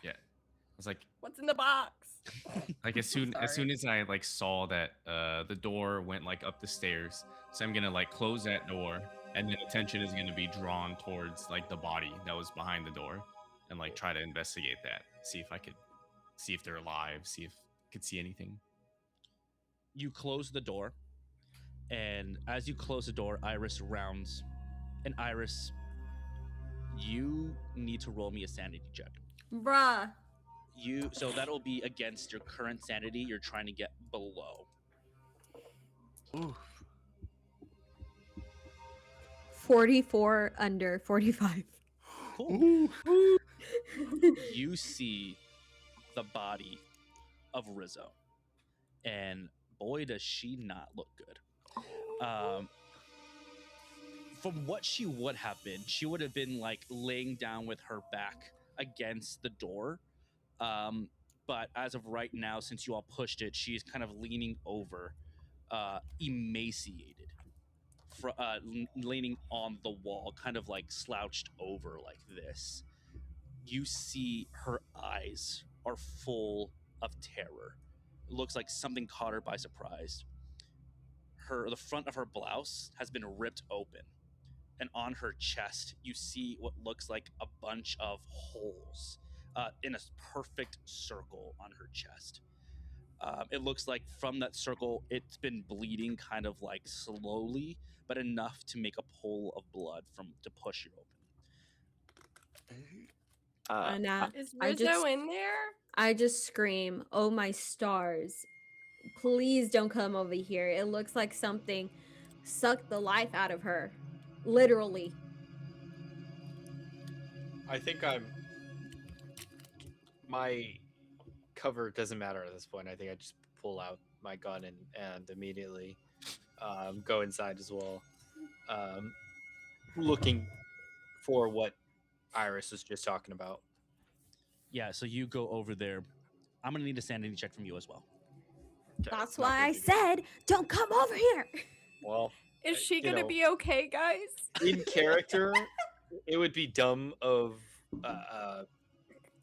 yeah. I was like, What's in the box? like as soon as I like saw that the door went like up the stairs, so I'm gonna like close that door, and then attention is gonna be drawn towards like the body that was behind the door, and like try to investigate that, see if they're alive, see if I could see anything. You close the door, and as you close the door, Iris rounds. And Iris, you need to roll me a sanity check. Bruh. So that'll be against your current sanity. You're trying to get below. Ooh. 44 under 45. Cool. You see the body of Rizzo, and boy, does she not look good. From what she would have been, she would have been like laying down with her back against the door. But as of right now, since you all pushed it, she's kind of leaning over, emaciated, leaning on the wall, kind of like slouched over like this. You see her eyes are full of terror. It looks like something caught her by surprise. The front of her blouse has been ripped open, and on her chest you see what looks like a bunch of holes in a perfect circle on her chest. It looks like from that circle it's been bleeding kind of like slowly, but enough to make a pool of blood to push it open. Is Rizzo in there? I just scream, "Oh my stars. Please don't come over here. It looks like something sucked the life out of her. Literally." I think my cover doesn't matter at this point. I think I just pull out my gun and immediately go inside as well, looking for what Iris was just talking about. Yeah, so you go over there. I'm gonna need a sanity check from you as well. That's why I said, don't come over here. Well, is she gonna be okay, guys? In character, it would be dumb of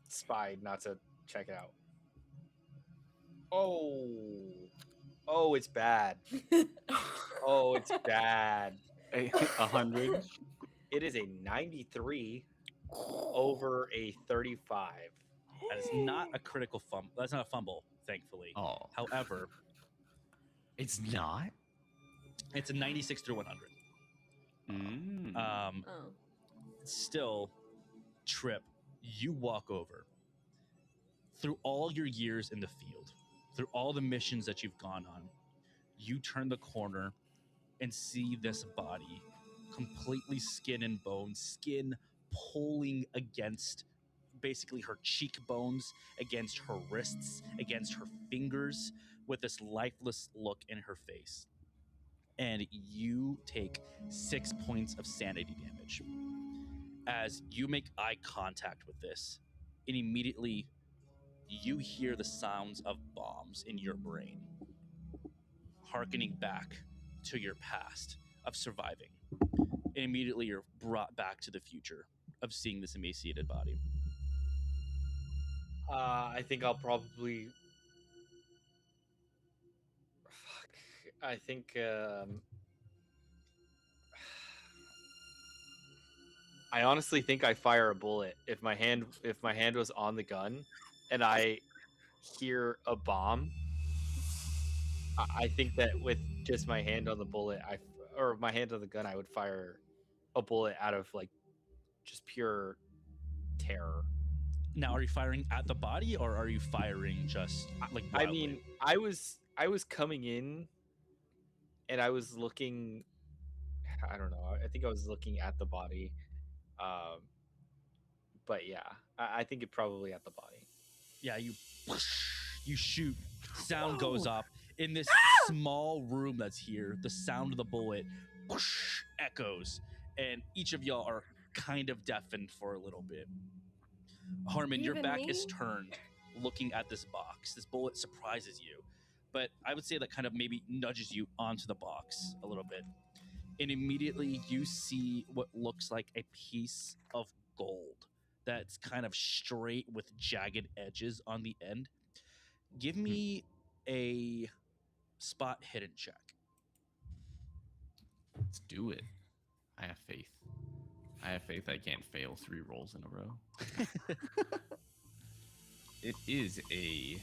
Spy not to check it out. Oh, it's bad. Oh, it's bad. 100. It is a 93 over a 35. That is not a critical fumble. That's not a fumble, thankfully. Oh. However, It's not? it's a 96 through 100. Still, Trip, you walk over. Through all your years in the field, through all the missions that you've gone on, you turn the corner and see this body, completely skin and bone, skin pulling against basically her cheekbones, against her wrists, against her fingers, with this lifeless look in her face. And you take 6 points of sanity damage. As you make eye contact with this, and immediately you hear the sounds of bombs in your brain, hearkening back to your past of surviving. And immediately you're brought back to the future of seeing this emaciated body. I think I'll probably... I think... I honestly think I fire a bullet if my hand was on the gun and I hear a bomb. I think that with just my hand on the bullet, or my hand on the gun, I would fire a bullet out of like just pure terror. Now, are you firing at the body, or are you firing just like wildly? I mean, I was coming in, and I was looking. I don't know. I think I was looking at the body. But yeah, I think it probably at the body. Yeah, you shoot. Sound goes up in this small room that's here. The sound of the bullet echoes, and each of y'all are kind of deafened for a little bit. Harmon, your back is turned, looking at this box. This bullet surprises you, but I would say that kind of maybe nudges you onto the box a little bit. And immediately you see what looks like a piece of gold that's kind of straight with jagged edges on the end. Give me a spot hidden check. Let's do it. I have faith. I can't fail 3 rolls in a row. It is a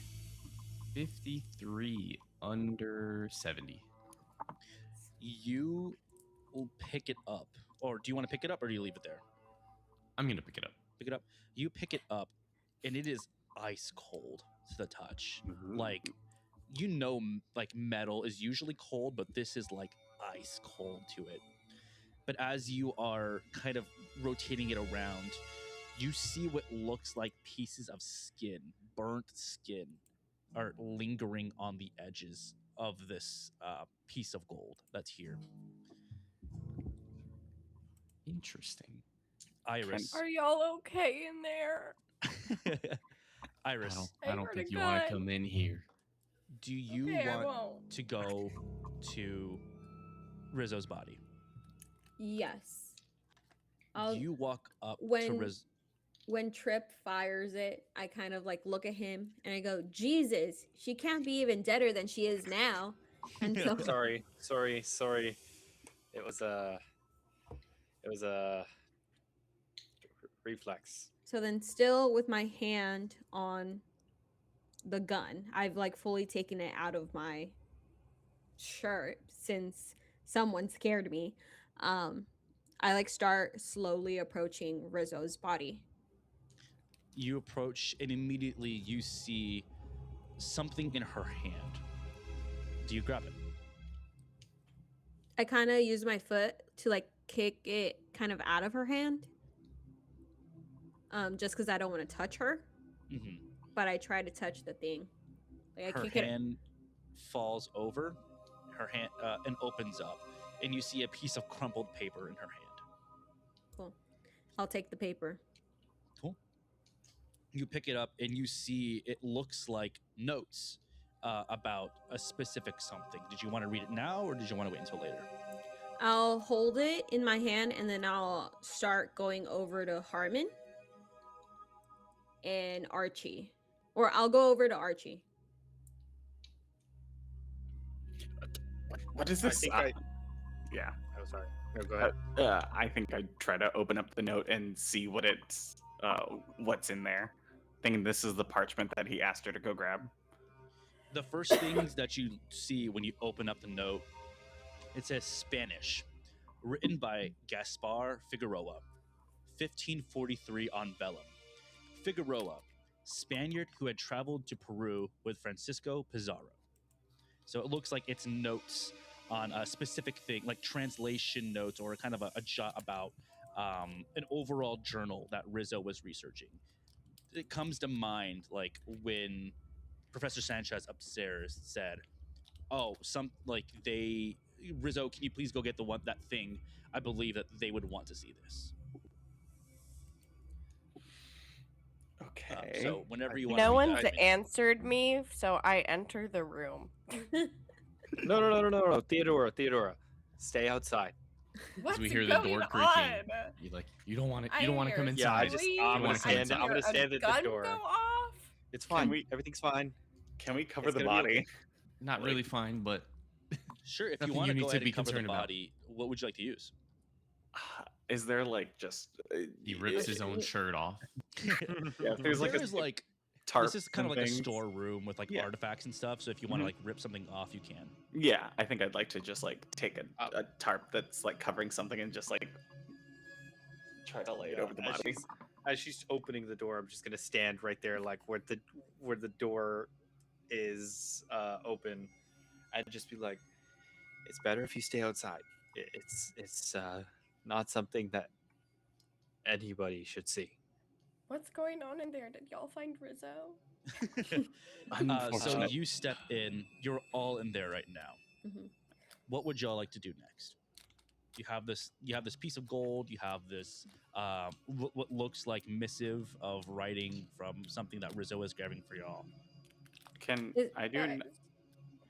53 under 70. You will pick it up. Or do you want to pick it up or do you leave it there? I'm going to pick it up. Pick it up. You pick it up and it is ice cold to the touch. Like, like metal is usually cold, but this is like ice cold to it. But as you are kind of rotating it around, you see what looks like pieces of skin, burnt skin, are lingering on the edges of this piece of gold that's here. Interesting. Iris. Are y'all okay in there? Iris. I don't think you want to come in here. Do you want to go to Rizzo's body? Yes. You walk up to Rizzo. When Trip fires it, I kind of like look at him and I go, Jesus, she can't be even deader than she is now. And so Sorry. It was a reflex. So then still with my hand on the gun, I've like fully taken it out of my shirt since someone scared me. I like start slowly approaching Rizzo's body. You approach and immediately you see something in her hand. Do you grab it? I kind of use my foot to like kick it kind of out of her hand. Just because I don't want to touch her. Mm-hmm. But I try to touch the thing. Like her hand falls over, her hand and opens up, and you see a piece of crumpled paper in her hand. Cool. I'll take the paper. Cool. You pick it up and you see it looks like notes about a specific something. Did you want to read it now or did you want to wait until later? I'll hold it in my hand and then I'll start going over to Harmon and Archie. Or I'll go over to Archie. What is this? Yeah. Oh, sorry. No, go ahead. I think I'd try to open up the note and see what's in there. Thinking this is the parchment that he asked her to go grab. The first things that you see when you open up the note, it says Spanish, written by Gaspar Figueroa, 1543 on vellum. Figueroa, Spaniard who had traveled to Peru with Francisco Pizarro. So it looks like it's notes on a specific thing, like translation notes or kind of a jot about an overall journal that Rizzo was researching. It comes to mind like when Professor Sanchez upstairs said, "Oh, Rizzo, can you please go get that thing? I believe that they would want to see this." Okay. So whenever you want. No one's answered me, so I enter the room. No, Theodora, stay outside. What's we hear the door creaking. You don't want to come inside. I'm gonna stand at the door. Go off? It's fine. Everything's fine. Can we cover the body? Not really fine, but sure. If you want to go ahead and cover the body, what would you like to use? Is there like just he rips his own shirt off? Yeah, there's like tarp. This is kind of like things. A storeroom with like artifacts and stuff. So if you want to like rip something off, you can. Yeah, I think I'd like to just like take a tarp that's like covering something and just like try to lay it over the body. As she's opening the door, I'm just gonna stand right there, like where the door is open, and just be like, "It's better if you stay outside. It's not something that anybody should see." What's going on in there? Did y'all find Rizzo? So you step in. You're all in there right now. Mm-hmm. What would y'all like to do next? You have this piece of gold. You have this what looks like missive of writing from something that Rizzo is grabbing for y'all. Can Is- I do an?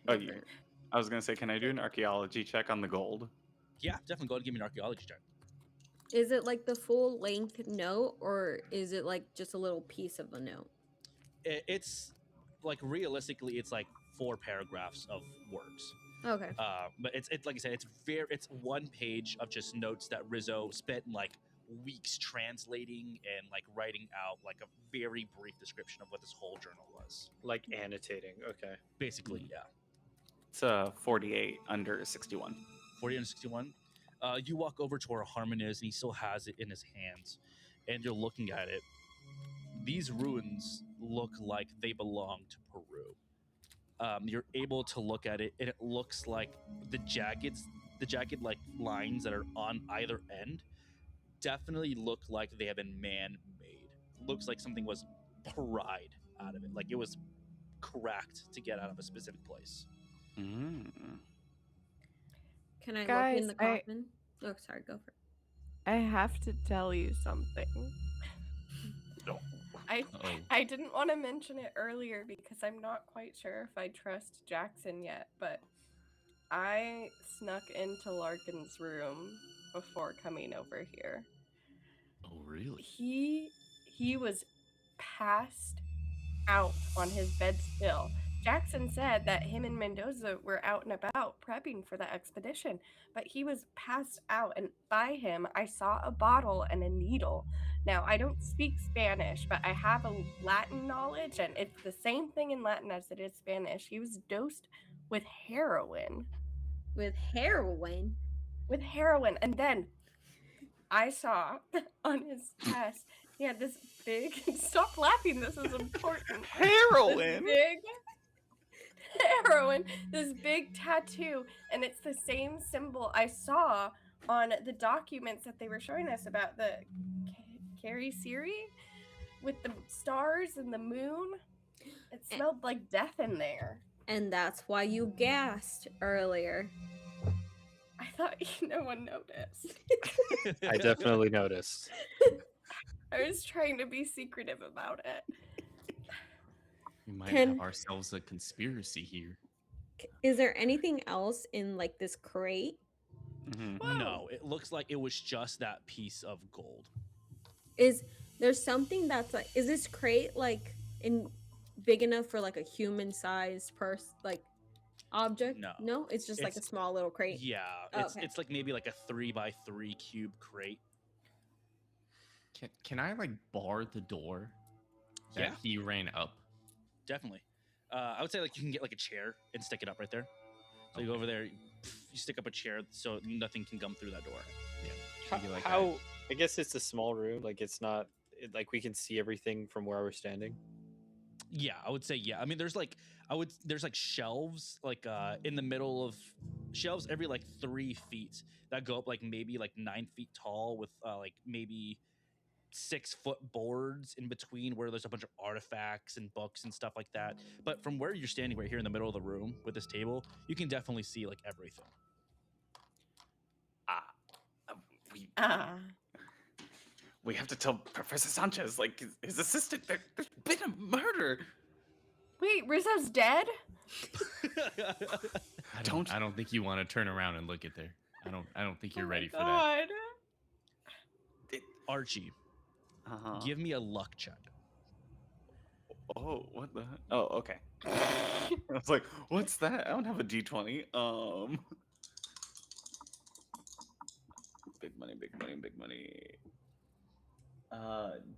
Go Oh, for you. it. I was gonna say, can I do an archaeology check on the gold? Yeah, definitely go ahead and give me an archaeology check. Is it like the full length note, or is it like just a little piece of a note? It's like realistically, it's like 4 paragraphs of words. Okay. But it's like I said, it's one page of just notes that Rizzo spent like weeks translating and like writing out like a very brief description of what this whole journal was. Like annotating. Okay. Basically, yeah. It's 48 under 61. 40 and 61. You walk over to where Harmon is, and he still has it in his hands, and you're looking at it. These ruins look like they belong to Peru. You're able to look at it, and it looks like the jagged like lines that are on either end definitely look like they have been man-made. Looks like something was pried out of it, like it was cracked to get out of a specific place. Mm. Can I look Guys, in the coffin? Oh, sorry, go for it. I have to tell you something. I didn't want to mention it earlier because I'm not quite sure if I trust Jackson yet, but I snuck into Larkin's room before coming over here. Oh, really? He was passed out on his bed still. Jackson said that him and Mendoza were out and about prepping for the expedition, but he was passed out, and by him I saw a bottle and a needle. Now, I don't speak Spanish, but I have a Latin knowledge, and it's the same thing in Latin as it is Spanish. He was dosed with heroin. With heroin? With heroin, and then I saw on his chest he had this big stop laughing, this is important. Heroin. This big tattoo, and it's the same symbol I saw on the documents that they were showing us about the Carrie Siri with the stars and the moon. It smelled like death in there. And that's why you gasped earlier. I thought no one noticed. I definitely noticed. I was trying to be secretive about it. We might have ourselves a conspiracy here. Is there anything else in like this crate? Mm-hmm. No, it looks like it was just that piece of gold. Is there something that's like, is this crate like in big enough for like a human-sized like object? No, it's just like a small little crate. Yeah, it's like maybe like a 3x3 cube crate. Can I like bar the door that he ran up? Definitely. I would say like you can get like a chair and stick it up right there. So you go over there, you stick up a chair so nothing can come through that door. Yeah. How I guess it's a small room. Like it's not like we can see everything from where we're standing. Yeah, I would say yeah. I mean, there's like shelves like in the middle of shelves every like 3 feet that go up like maybe like 9 feet tall with like maybe 6-foot boards in between where there's a bunch of artifacts and books and stuff like that. But from where you're standing right here in the middle of the room with this table, you can definitely see like everything. We have to tell Professor Sanchez, like his assistant, there's been a murder. Wait, Rizzo's dead? I don't think you want to turn around and look at there. I don't think you're ready for that. Archie, give me a luck check. Oh, what the? Oh, okay. I was like, what's that? I don't have a D20. Big money, big money, big money.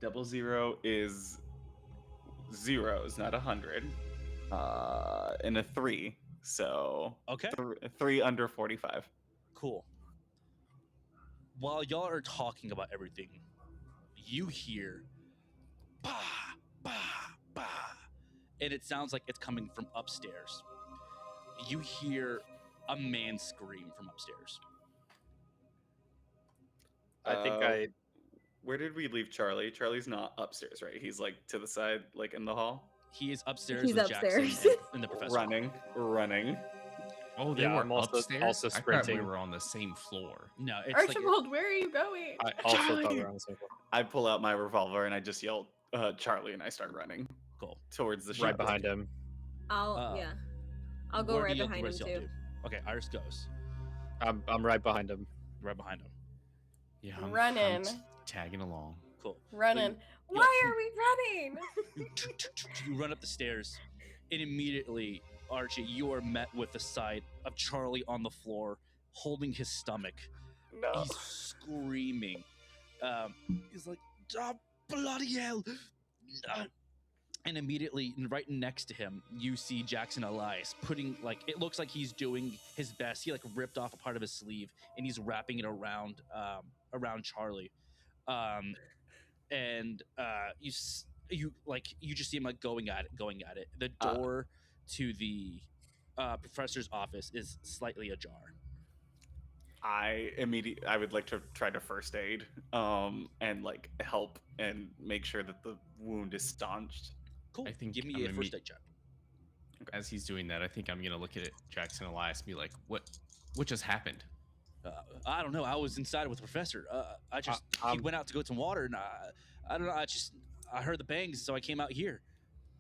00 is 0s, not 100. And a 3. So okay, 3 under 45. Cool. While y'all are talking about everything, you hear bah, bah, bah, and it sounds like it's coming from upstairs. You hear a man scream from upstairs. I think Where did we leave Charlie? Charlie's not upstairs, right? He's like to the side, like in the hall. He is upstairs He's with upstairs. Jackson and the professor. Running. Oh, they Yeah, were I'm also upstairs. I thought we sprinting. were on the same floor. No, it's like Archibald, where are you going? I also thought Charlie! we were on the same floor. I pull out my revolver and I just yell, Charlie, and I start running cool. towards the Right ship. behind him. I'll go Where right do you- behind where him does y'all too. do? Okay, Iris goes I'm right behind him. right behind him. Yeah, Running. Tagging along. Cool. Running. Yeah. Why are we running? You run up the stairs, and immediately, Archie, you are met with the sight of Charlie on the floor, holding his stomach. No. He's screaming. He's like, "Oh, bloody hell!" And immediately, right next to him, you see Jackson Elias putting, like, it looks like he's doing his best. He like ripped off a part of his sleeve, and he's wrapping it around Charlie. And you just see him like going at it. The door to the professor's office is slightly ajar. I would like to try to first aid, and like help and make sure that the wound is staunched. Cool. I think Give me I'm a gonna first meet- aid check. As he's doing that, I think I'm gonna look at it, Jackson Elias, and be like, "What just happened?" I don't know. I was inside with the professor. He went out to go get some water, and I don't know. I heard the bangs, so I came out here.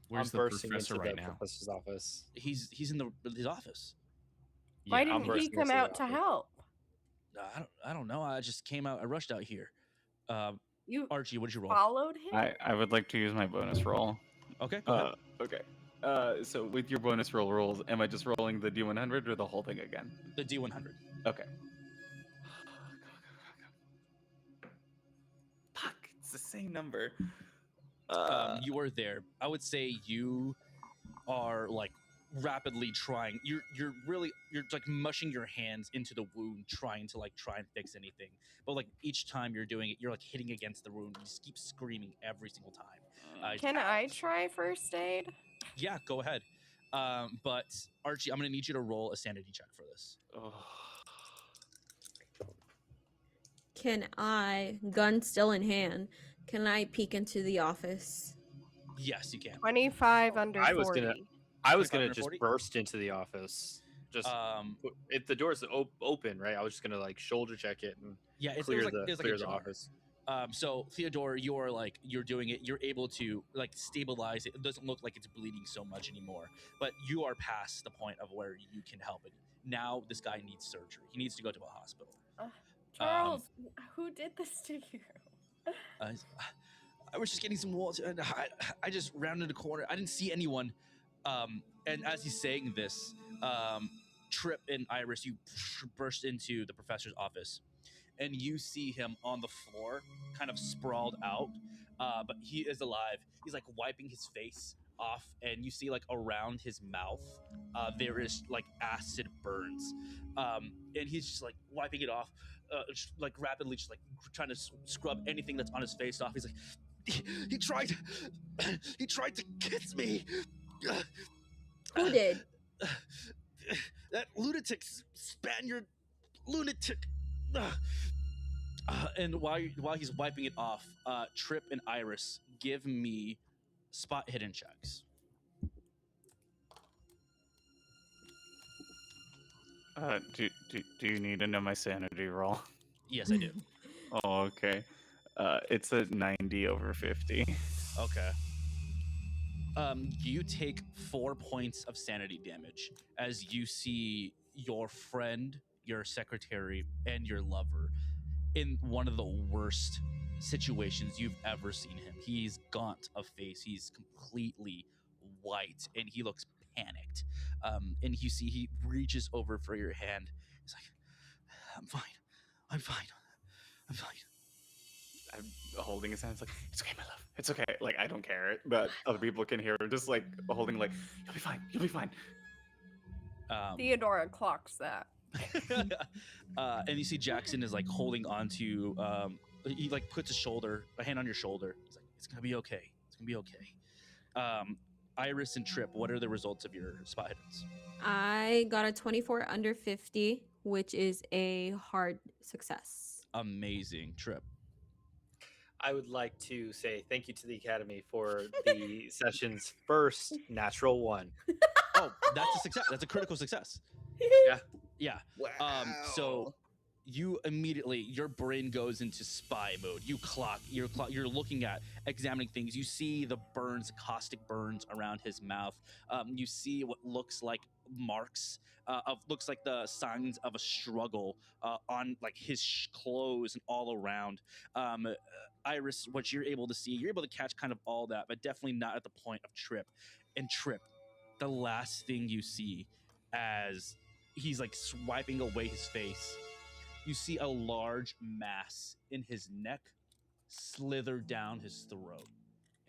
Where's I'm the bursting professor into right the now? professor's office. He's in his office. Why Yeah, I'm didn't he bursting come into the out to office. help? I don't know. I just came out. I rushed out here. You Archie, what did you roll? followed him? I would like to use my bonus roll. Okay, go ahead. Okay. So with your bonus roll rolls, am I just rolling the D100 or the whole thing again? The D100. Okay. Fuck, it's the same number. You are there. I would say you are like rapidly trying. You're like mushing your hands into the wound, trying and fix anything. But like each time you're doing it, you're like hitting against the wound. You just keep screaming every single time. Can I try first aid? Yeah, go ahead. But Archie, I'm gonna need you to roll a sanity check for this. Can I, gun still in hand, can I peek into the office? Yes, you can. 25 under I was 40. gonna- I was 25 gonna under just 40? burst into the office. Just if the door's open, right? I was just gonna like shoulder check it and Yeah, clear it was the a jar. office. So Theodore, you're doing it. You're able to like stabilize it. It doesn't look like it's bleeding so much anymore. But you are past the point of where you can help it. Now this guy needs surgery. He needs to go to a hospital. Charles, who did this to you? I was just getting some water, and I just rounded a corner. I didn't see anyone. And as he's saying this, Trip and Iris, you burst into the professor's office, and you see him on the floor, kind of sprawled out. But he is alive. He's like wiping his face off, and you see like around his mouth, there is like acid burns. And he's just like wiping it off, just, like rapidly, just like trying to scrub anything that's on his face off. He's like, he tried to kiss me. Who did? That lunatic Spaniard lunatic. And while he's wiping it off, Trip and Iris, give me spot hidden checks. Do you need to know my sanity roll? Yes, I do. Oh, okay. It's a 90 over 50. Okay. You take 4 points of sanity damage as you see your friend, your secretary, and your lover in one of the worst situations you've ever seen him. He's gaunt of face. He's completely white, and he looks panicked. And you see he reaches over for your hand. He's like, I'm fine. I'm holding his hand. It's like, it's okay, my love. It's okay. Like, I don't care that other people can hear. Just like holding, like, you'll be fine. You'll be fine. Theodora clocks that. And you see Jackson is like holding on to, he like puts a hand on your shoulder. He's like, it's gonna be okay. It's gonna be okay. Iris and Trip, what are the results of your spot hiddens? I got a 24 under 50, which is a hard success. Amazing. Trip. I would like to say thank you to the Academy for the session's first natural one. Oh, that's a success. That's a critical success. Yeah. Wow. So you immediately, your brain goes into spy mode. You're looking at, examining things. You see the burns, caustic burns around his mouth. You see what looks like marks looks like the signs of a struggle on like his clothes and all around. Iris, what you're able to see, you're able to catch kind of all that, but definitely not at the point of Trip. And Trip, the last thing you see as he's like swiping away his face, you see a large mass in his neck slither down his throat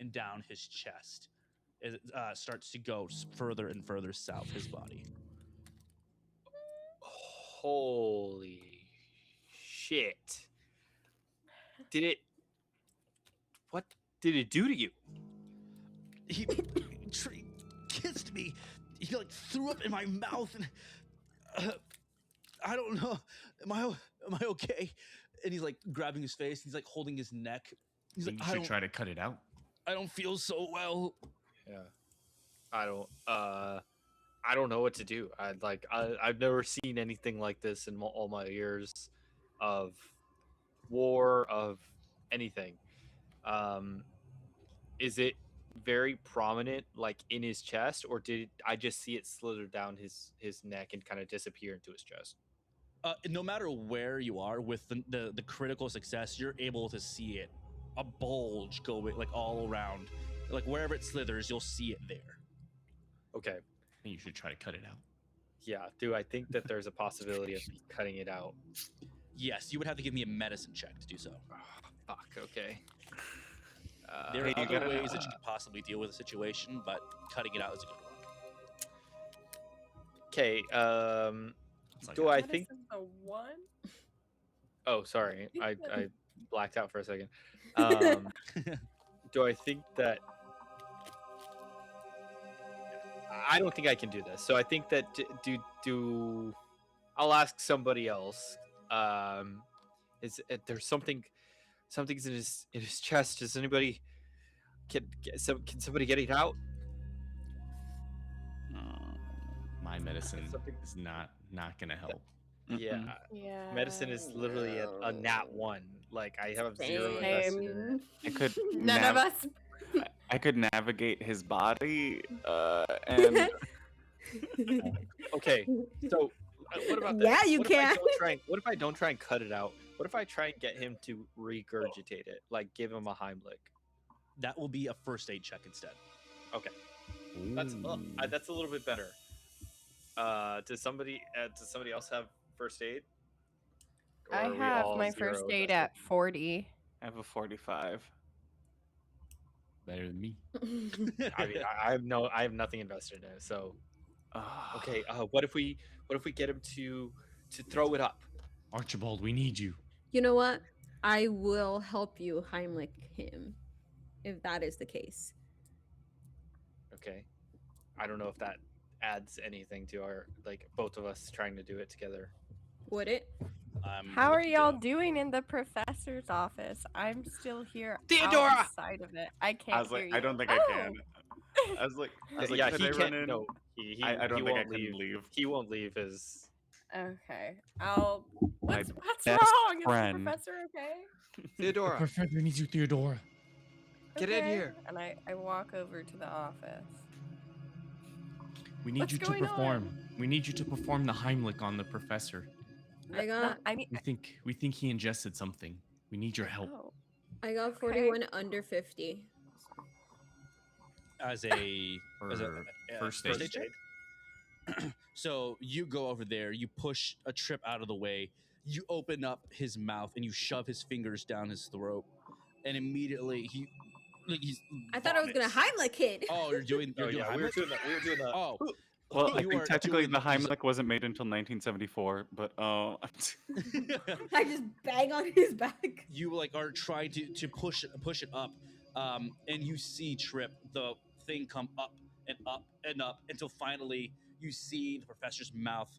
and down his chest. It starts to go further and further south his body. Holy shit. What did it do to you? He kissed me. He like threw up in my mouth, and I don't know. Am I okay? And he's like grabbing his face. He's like holding his neck. He's like, you should try to cut it out. I don't feel so well. Yeah. I don't know what to do. I've never seen anything like this in all my years of war, of anything. Is it very prominent, like in his chest, or did I just see it slither down his neck and kind of disappear into his chest? No matter where you are with the critical success, you're able to see it, a bulge going like all around, like wherever it slithers, you'll see it there. Okay. You should try to cut it out. Yeah. Do I think that there's a possibility of me cutting it out? Yes, you would have to give me a medicine check to do so. Oh, fuck. Okay. There are other ways that you could possibly deal with the situation, but cutting it out is a good one. Okay. Like do I think? A one? Oh, sorry. I blacked out for a second. Do I think that? I don't think I can do this. So I think that I'll ask somebody else. There's something's in his chest? Does anybody can somebody get it out? My medicine is not gonna help. Yeah. Yeah. Medicine is literally a nat 1. Like I have 0 Same. invested in it. I could None of us. I could navigate his body, and Okay, so what about this? Yeah, you What can. What if I don't try and cut it out? What if I try and get him to regurgitate it, like give him a Heimlich? That will be a first aid check instead. Okay, that's a little bit better. Does somebody else have first aid? Or I are we have all my 0 first aid invested? at 40. I have a 45. Better than me. I mean, I have nothing invested in it. So, okay. What if we get him to throw it up? Archibald, we need you. You know what? I will help you Heimlich him, if that is the case. Okay. I don't know if that adds anything to our, like, both of us trying to do it together. Would it? How are y'all doing in the professor's office? I'm still here Theodora! outside of it. I can't I was like, hear you. I don't think I can. I was like, Yeah, could he I run can't. in? No, I don't he think I won't can leave. He won't leave his. Okay. My What's best wrong? friend. Is the professor okay? Theodora, Professor needs you, Theodora. get in here. And I walk over to the office. We need What's you to going perform. on? We need you to perform the Heimlich on the professor. I got I mean, We think he ingested something. We need your help. oh, I got 41 under 50. As a First first aid. aid check. So you go over there, you push a Trip out of the way, you open up his mouth and you shove his fingers down his throat, and immediately he's I thought I was gonna vomits. Heimlich kid. Oh, you're doing Oh yeah, we were Heimlich? doing that. We were doing that. Oh, Well, I you think are technically doing- the Heimlich wasn't made until 1974, but I just bang on his back. you like are trying to push it up, and you see Trip, the thing come up and up and up until finally you see the professor's mouth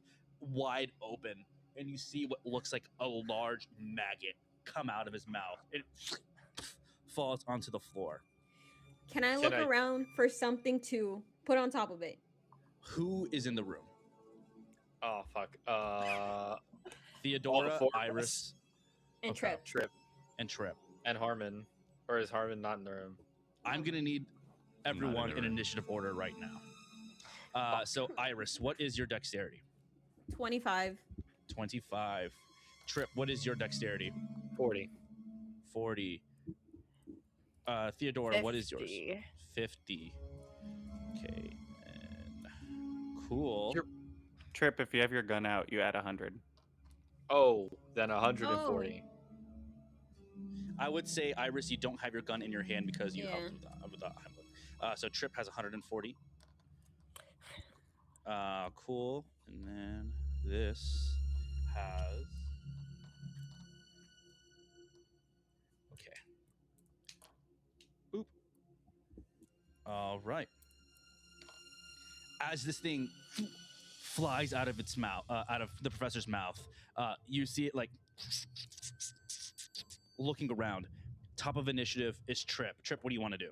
wide open, and you see what looks like a large maggot come out of his mouth. It falls onto the floor. Can I look around for something to put on top of it? Who is in the room? Oh fuck. Theodora, four of us? Iris, And Trip. Trip and Trip. and Harmon, or is Harmon not in the room? I'm gonna need I'm not everyone in in the room. initiative order right now. So Iris, what is your dexterity? 25. 25. Trip, what is your dexterity? 40. 40. Theodora, what is yours? 50. Okay. And cool. Trip, if you have your gun out, you add 100. Oh, then 140. I would say, Iris, you don't have your gun in your hand because you Yeah. helped with the Heimlich. So Trip has 140. Cool. And then this has... Okay. Boop. All right. As this thing flies out of its mouth, out of the professor's mouth, you see it like looking around. Top of initiative is Trip. Trip, what do you want to do?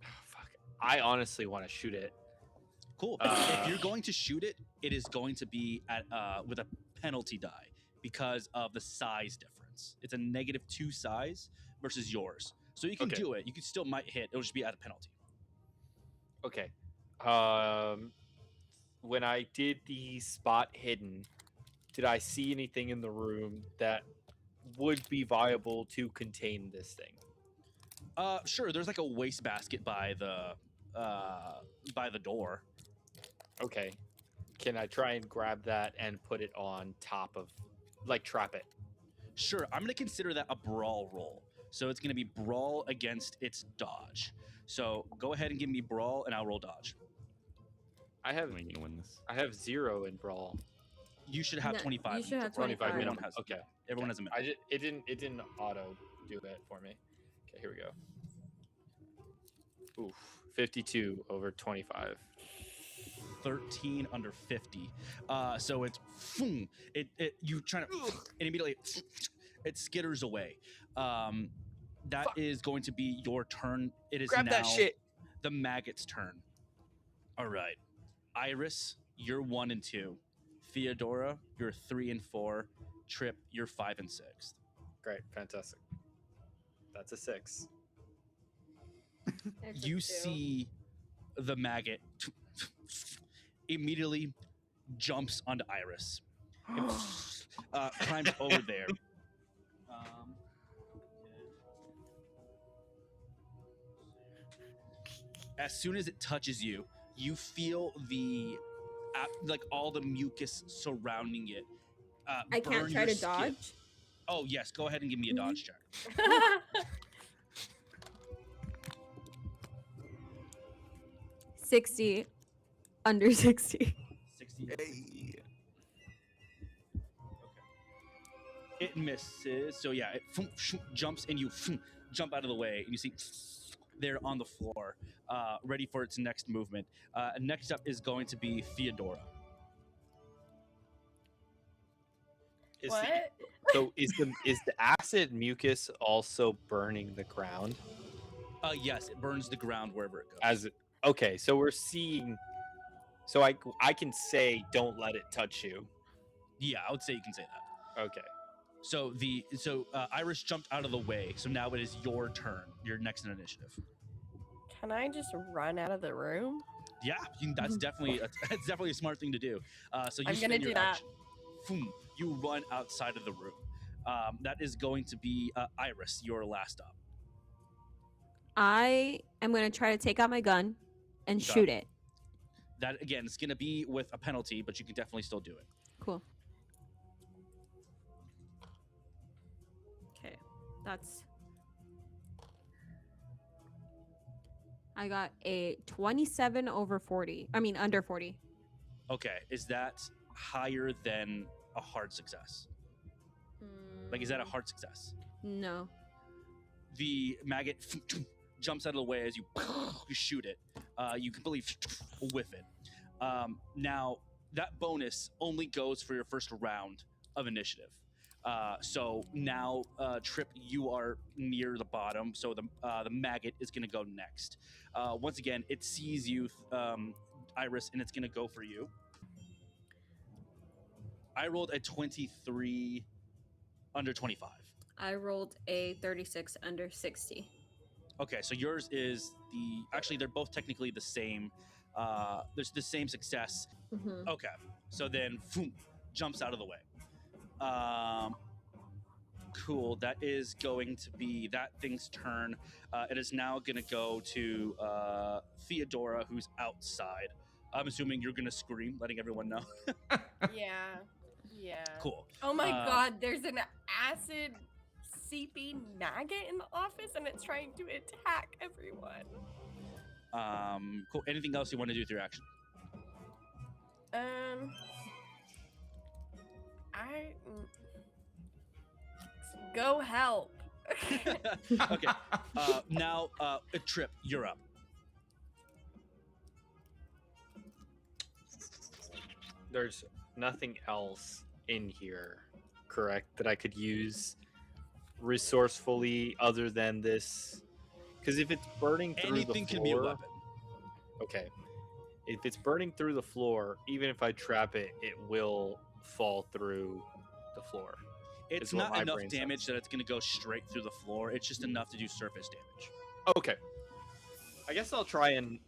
Fuck. I honestly want to shoot it. Cool. If you're going to shoot it, it is going to be at with a penalty die because of the size difference. It's a -2 size versus yours. So you can do it. You can still might hit. It'll just be at a penalty. Okay. When I did the spot hidden, did I see anything in the room that would be viable to contain this thing? Sure. There's like a wastebasket by the door. Okay. Can I try and grab that and put it on top of, like, trap it? Sure. I'm going to consider that a brawl roll. So it's going to be brawl against its dodge. So go ahead and give me brawl, and I'll roll dodge. I have I'm gonna win this. 0 in brawl. You should have No, 25. you should have 25 Everyone minimum. has. Okay. Everyone has a minimum. It didn't auto do it for me. Okay, here we go. Oof. 52 over 25. 13 under 50. So it's you trying to and immediately it skitters away. That is going to be your turn. It is Grab now that shit. the Maggot's turn. All right. Iris, you're 1 and 2. Theodora, you're 3 and 4. Trip, you're 5 and 6. Great, fantastic. That's a 6. You see the Maggot immediately jumps onto Iris. It, climbs over there. As soon as it touches you, you feel the like all the mucus surrounding it. I can't burn try your to skin. dodge. Oh yes, go ahead and give me a dodge check. 60 under 60. 60. Okay. It misses. So yeah, it jumps and you jump out of the way, and you see there on the floor, ready for its next movement. Next up is going to be Theodora. So is the acid mucus also burning the ground? Yes, it burns the ground wherever it goes. Okay, so we're seeing. So I can say, don't let it touch you. Yeah, I would say you can say that. Okay. So Iris jumped out of the way. So now it is your turn. You're next in initiative. Can I just run out of the room? Yeah, that's definitely a smart thing to do. So you I'm gonna do that. Boom, you run outside of the room. That is going to be Iris, your last up. I am going to try to take out my gun and shoot it. That again, it's going to be with a penalty, but you can definitely still do it. Cool. Okay, I got a 27 over 40. I mean, under 40. Okay, is that higher than a hard success? Like, is that a hard success? No. The Maggot jumps out of the way as you shoot it. You completely whiff it. Now, that bonus only goes for your first round of initiative. So now, Trip, you are near the bottom. So the Maggot is going to go next. Once again, it sees you, Iris, and it's going to go for you. I rolled a 23 under 25. I rolled a 36 under 60. Okay, so yours is actually they're both technically the same. There's the same success. Mm-hmm. Okay, so then jumps out of the way. Cool. That is going to be that thing's turn. It is now going to go to Theodora, who's outside. I'm assuming you're going to scream, letting everyone know. Yeah. Yeah. Cool. Oh my god, there's an acid seepy maggot in the office and it's trying to attack everyone. Cool. Anything else you want to do with your action? Go help. Okay. Now, Trip, you're up. There's nothing else in here, correct, that I could use resourcefully other than this? Because if it's burning through Anything the floor, can be a weapon. Okay. If it's burning through the floor, even if I trap it, it will fall through the floor. It's not enough damage that it's going to go straight through the floor. It's just enough to do surface damage. Okay. I guess I'll try and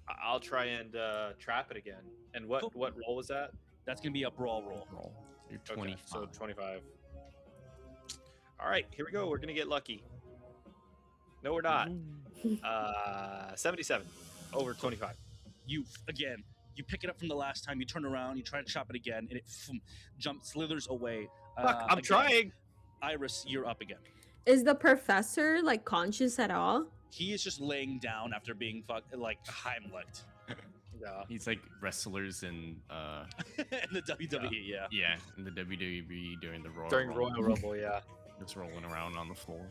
trap it again. And what roll was that? That's going to be a brawl roll. You're Okay, 25. so 25. All right, here we go. We're gonna get lucky. No, we're not. 77 over 25. You pick it up from the last time. You turn around, you try to chop it again, and it slithers away. Fuck, I'm trying. Iris, you're up again. Is the professor like conscious at all? He is just laying down after being Heimlicked. Yeah. He's like wrestlers in in the WWE, yeah. Yeah, in the WWE during the Royal Royal Rumble, yeah. Just rolling around on the floor.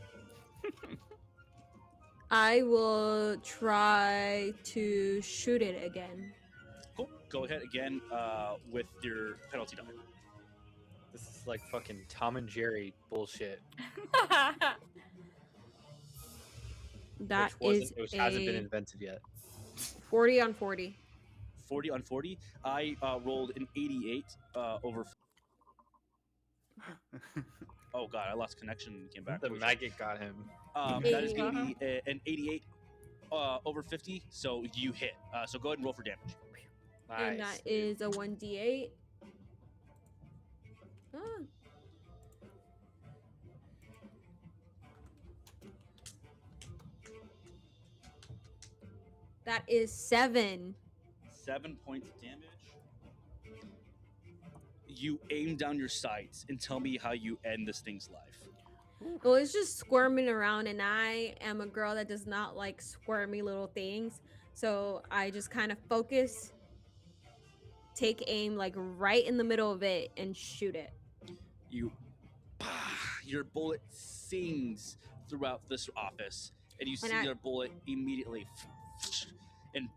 I will try to shoot it again. Cool. Go ahead again with your penalty die. This is like fucking Tom and Jerry bullshit. That which hasn't been invented yet. 40 on 40. 40 on 40. I rolled an 88 over. Oh god, I lost connection and came back. The maggot got him. That is going to be an 88 over 50, so you hit. So go ahead and roll for damage. Nice. And that is a 1d8. Ah. That is 7. 7 points of damage. You aim down your sights and tell me how you end this thing's life. Well, it's just squirming around, and I am a girl that does not like squirmy little things. So I just kind of focus, take aim like right in the middle of it, and shoot it. Your bullet sings throughout this office, and you see your bullet immediately, and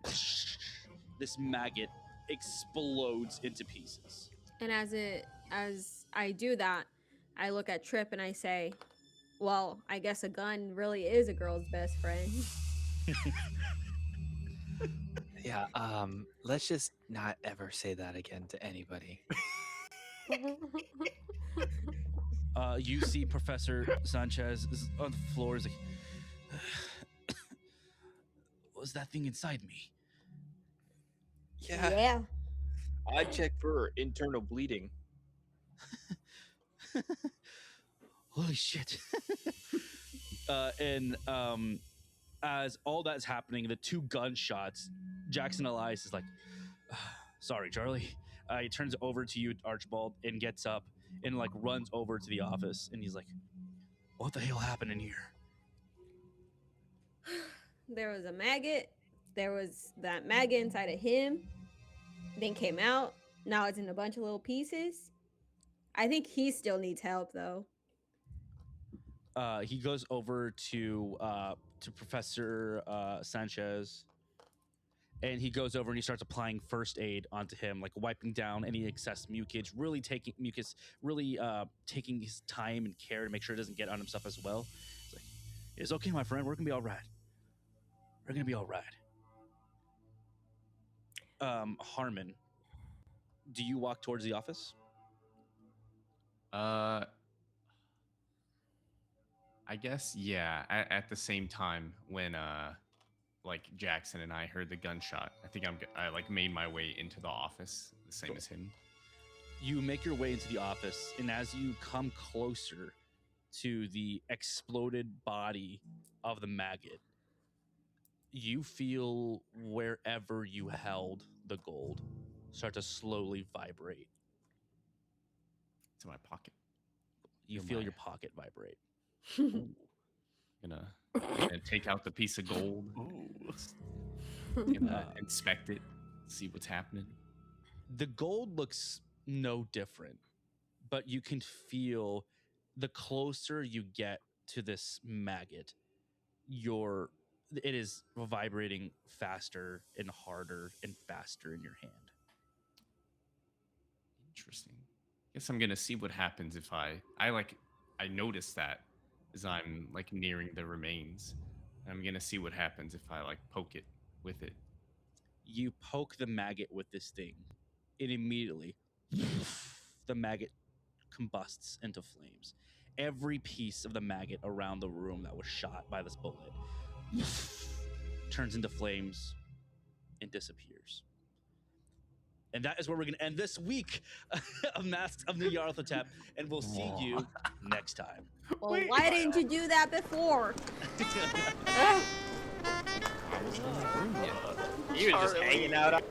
this maggot explodes into pieces. And as I do that, I look at Trip and I say, well, I guess a gun really is a girl's best friend. Yeah, let's just not ever say that again to anybody. You see Professor Sanchez is on the floor. He's like, what was that thing inside me? Yeah. I checked for internal bleeding. Holy shit. As all that's happening, the two gunshots, Jackson Elias is like, sorry, Charlie. He turns over to you, Archibald, and gets up and like runs over to the office, and he's like, what the hell happened in here? There was a maggot. There was that maggot inside of him. Then came out. Now it's in a bunch of little pieces. I think he still needs help, though. He goes over to Professor Sanchez, and he goes over and he starts applying first aid onto him, like wiping down any excess mucus, really taking his time and care to make sure it doesn't get on himself as well. It's like, it's okay, my friend. We're gonna be all right. We're gonna be all right. Harmon, do you walk towards the office? I guess, yeah. At the same time, when like Jackson and I heard the gunshot, I think I like made my way into the office, the same as him. You make your way into the office, and as you come closer to the exploded body of the maggot, you feel wherever you held the gold start to slowly vibrate. To my pocket. You feel your pocket vibrate. Gonna take out the piece of gold. Gonna inspect it, see what's happening. The gold looks no different, but you can feel the closer you get to this maggot, it is vibrating faster and harder and faster in your hand. Interesting. Guess I'm gonna see what happens if I notice that as I'm like nearing the remains. I'm gonna see what happens if I like poke it with it. You poke the maggot with this thing, and immediately the maggot combusts into flames. Every piece of the maggot around the room that was shot by this bullet turns into flames and disappears. And that is where we're going to end this week of Masks of Nyarlathotep, and we'll see you next time. Well, why didn't you do that before? You were just hanging out.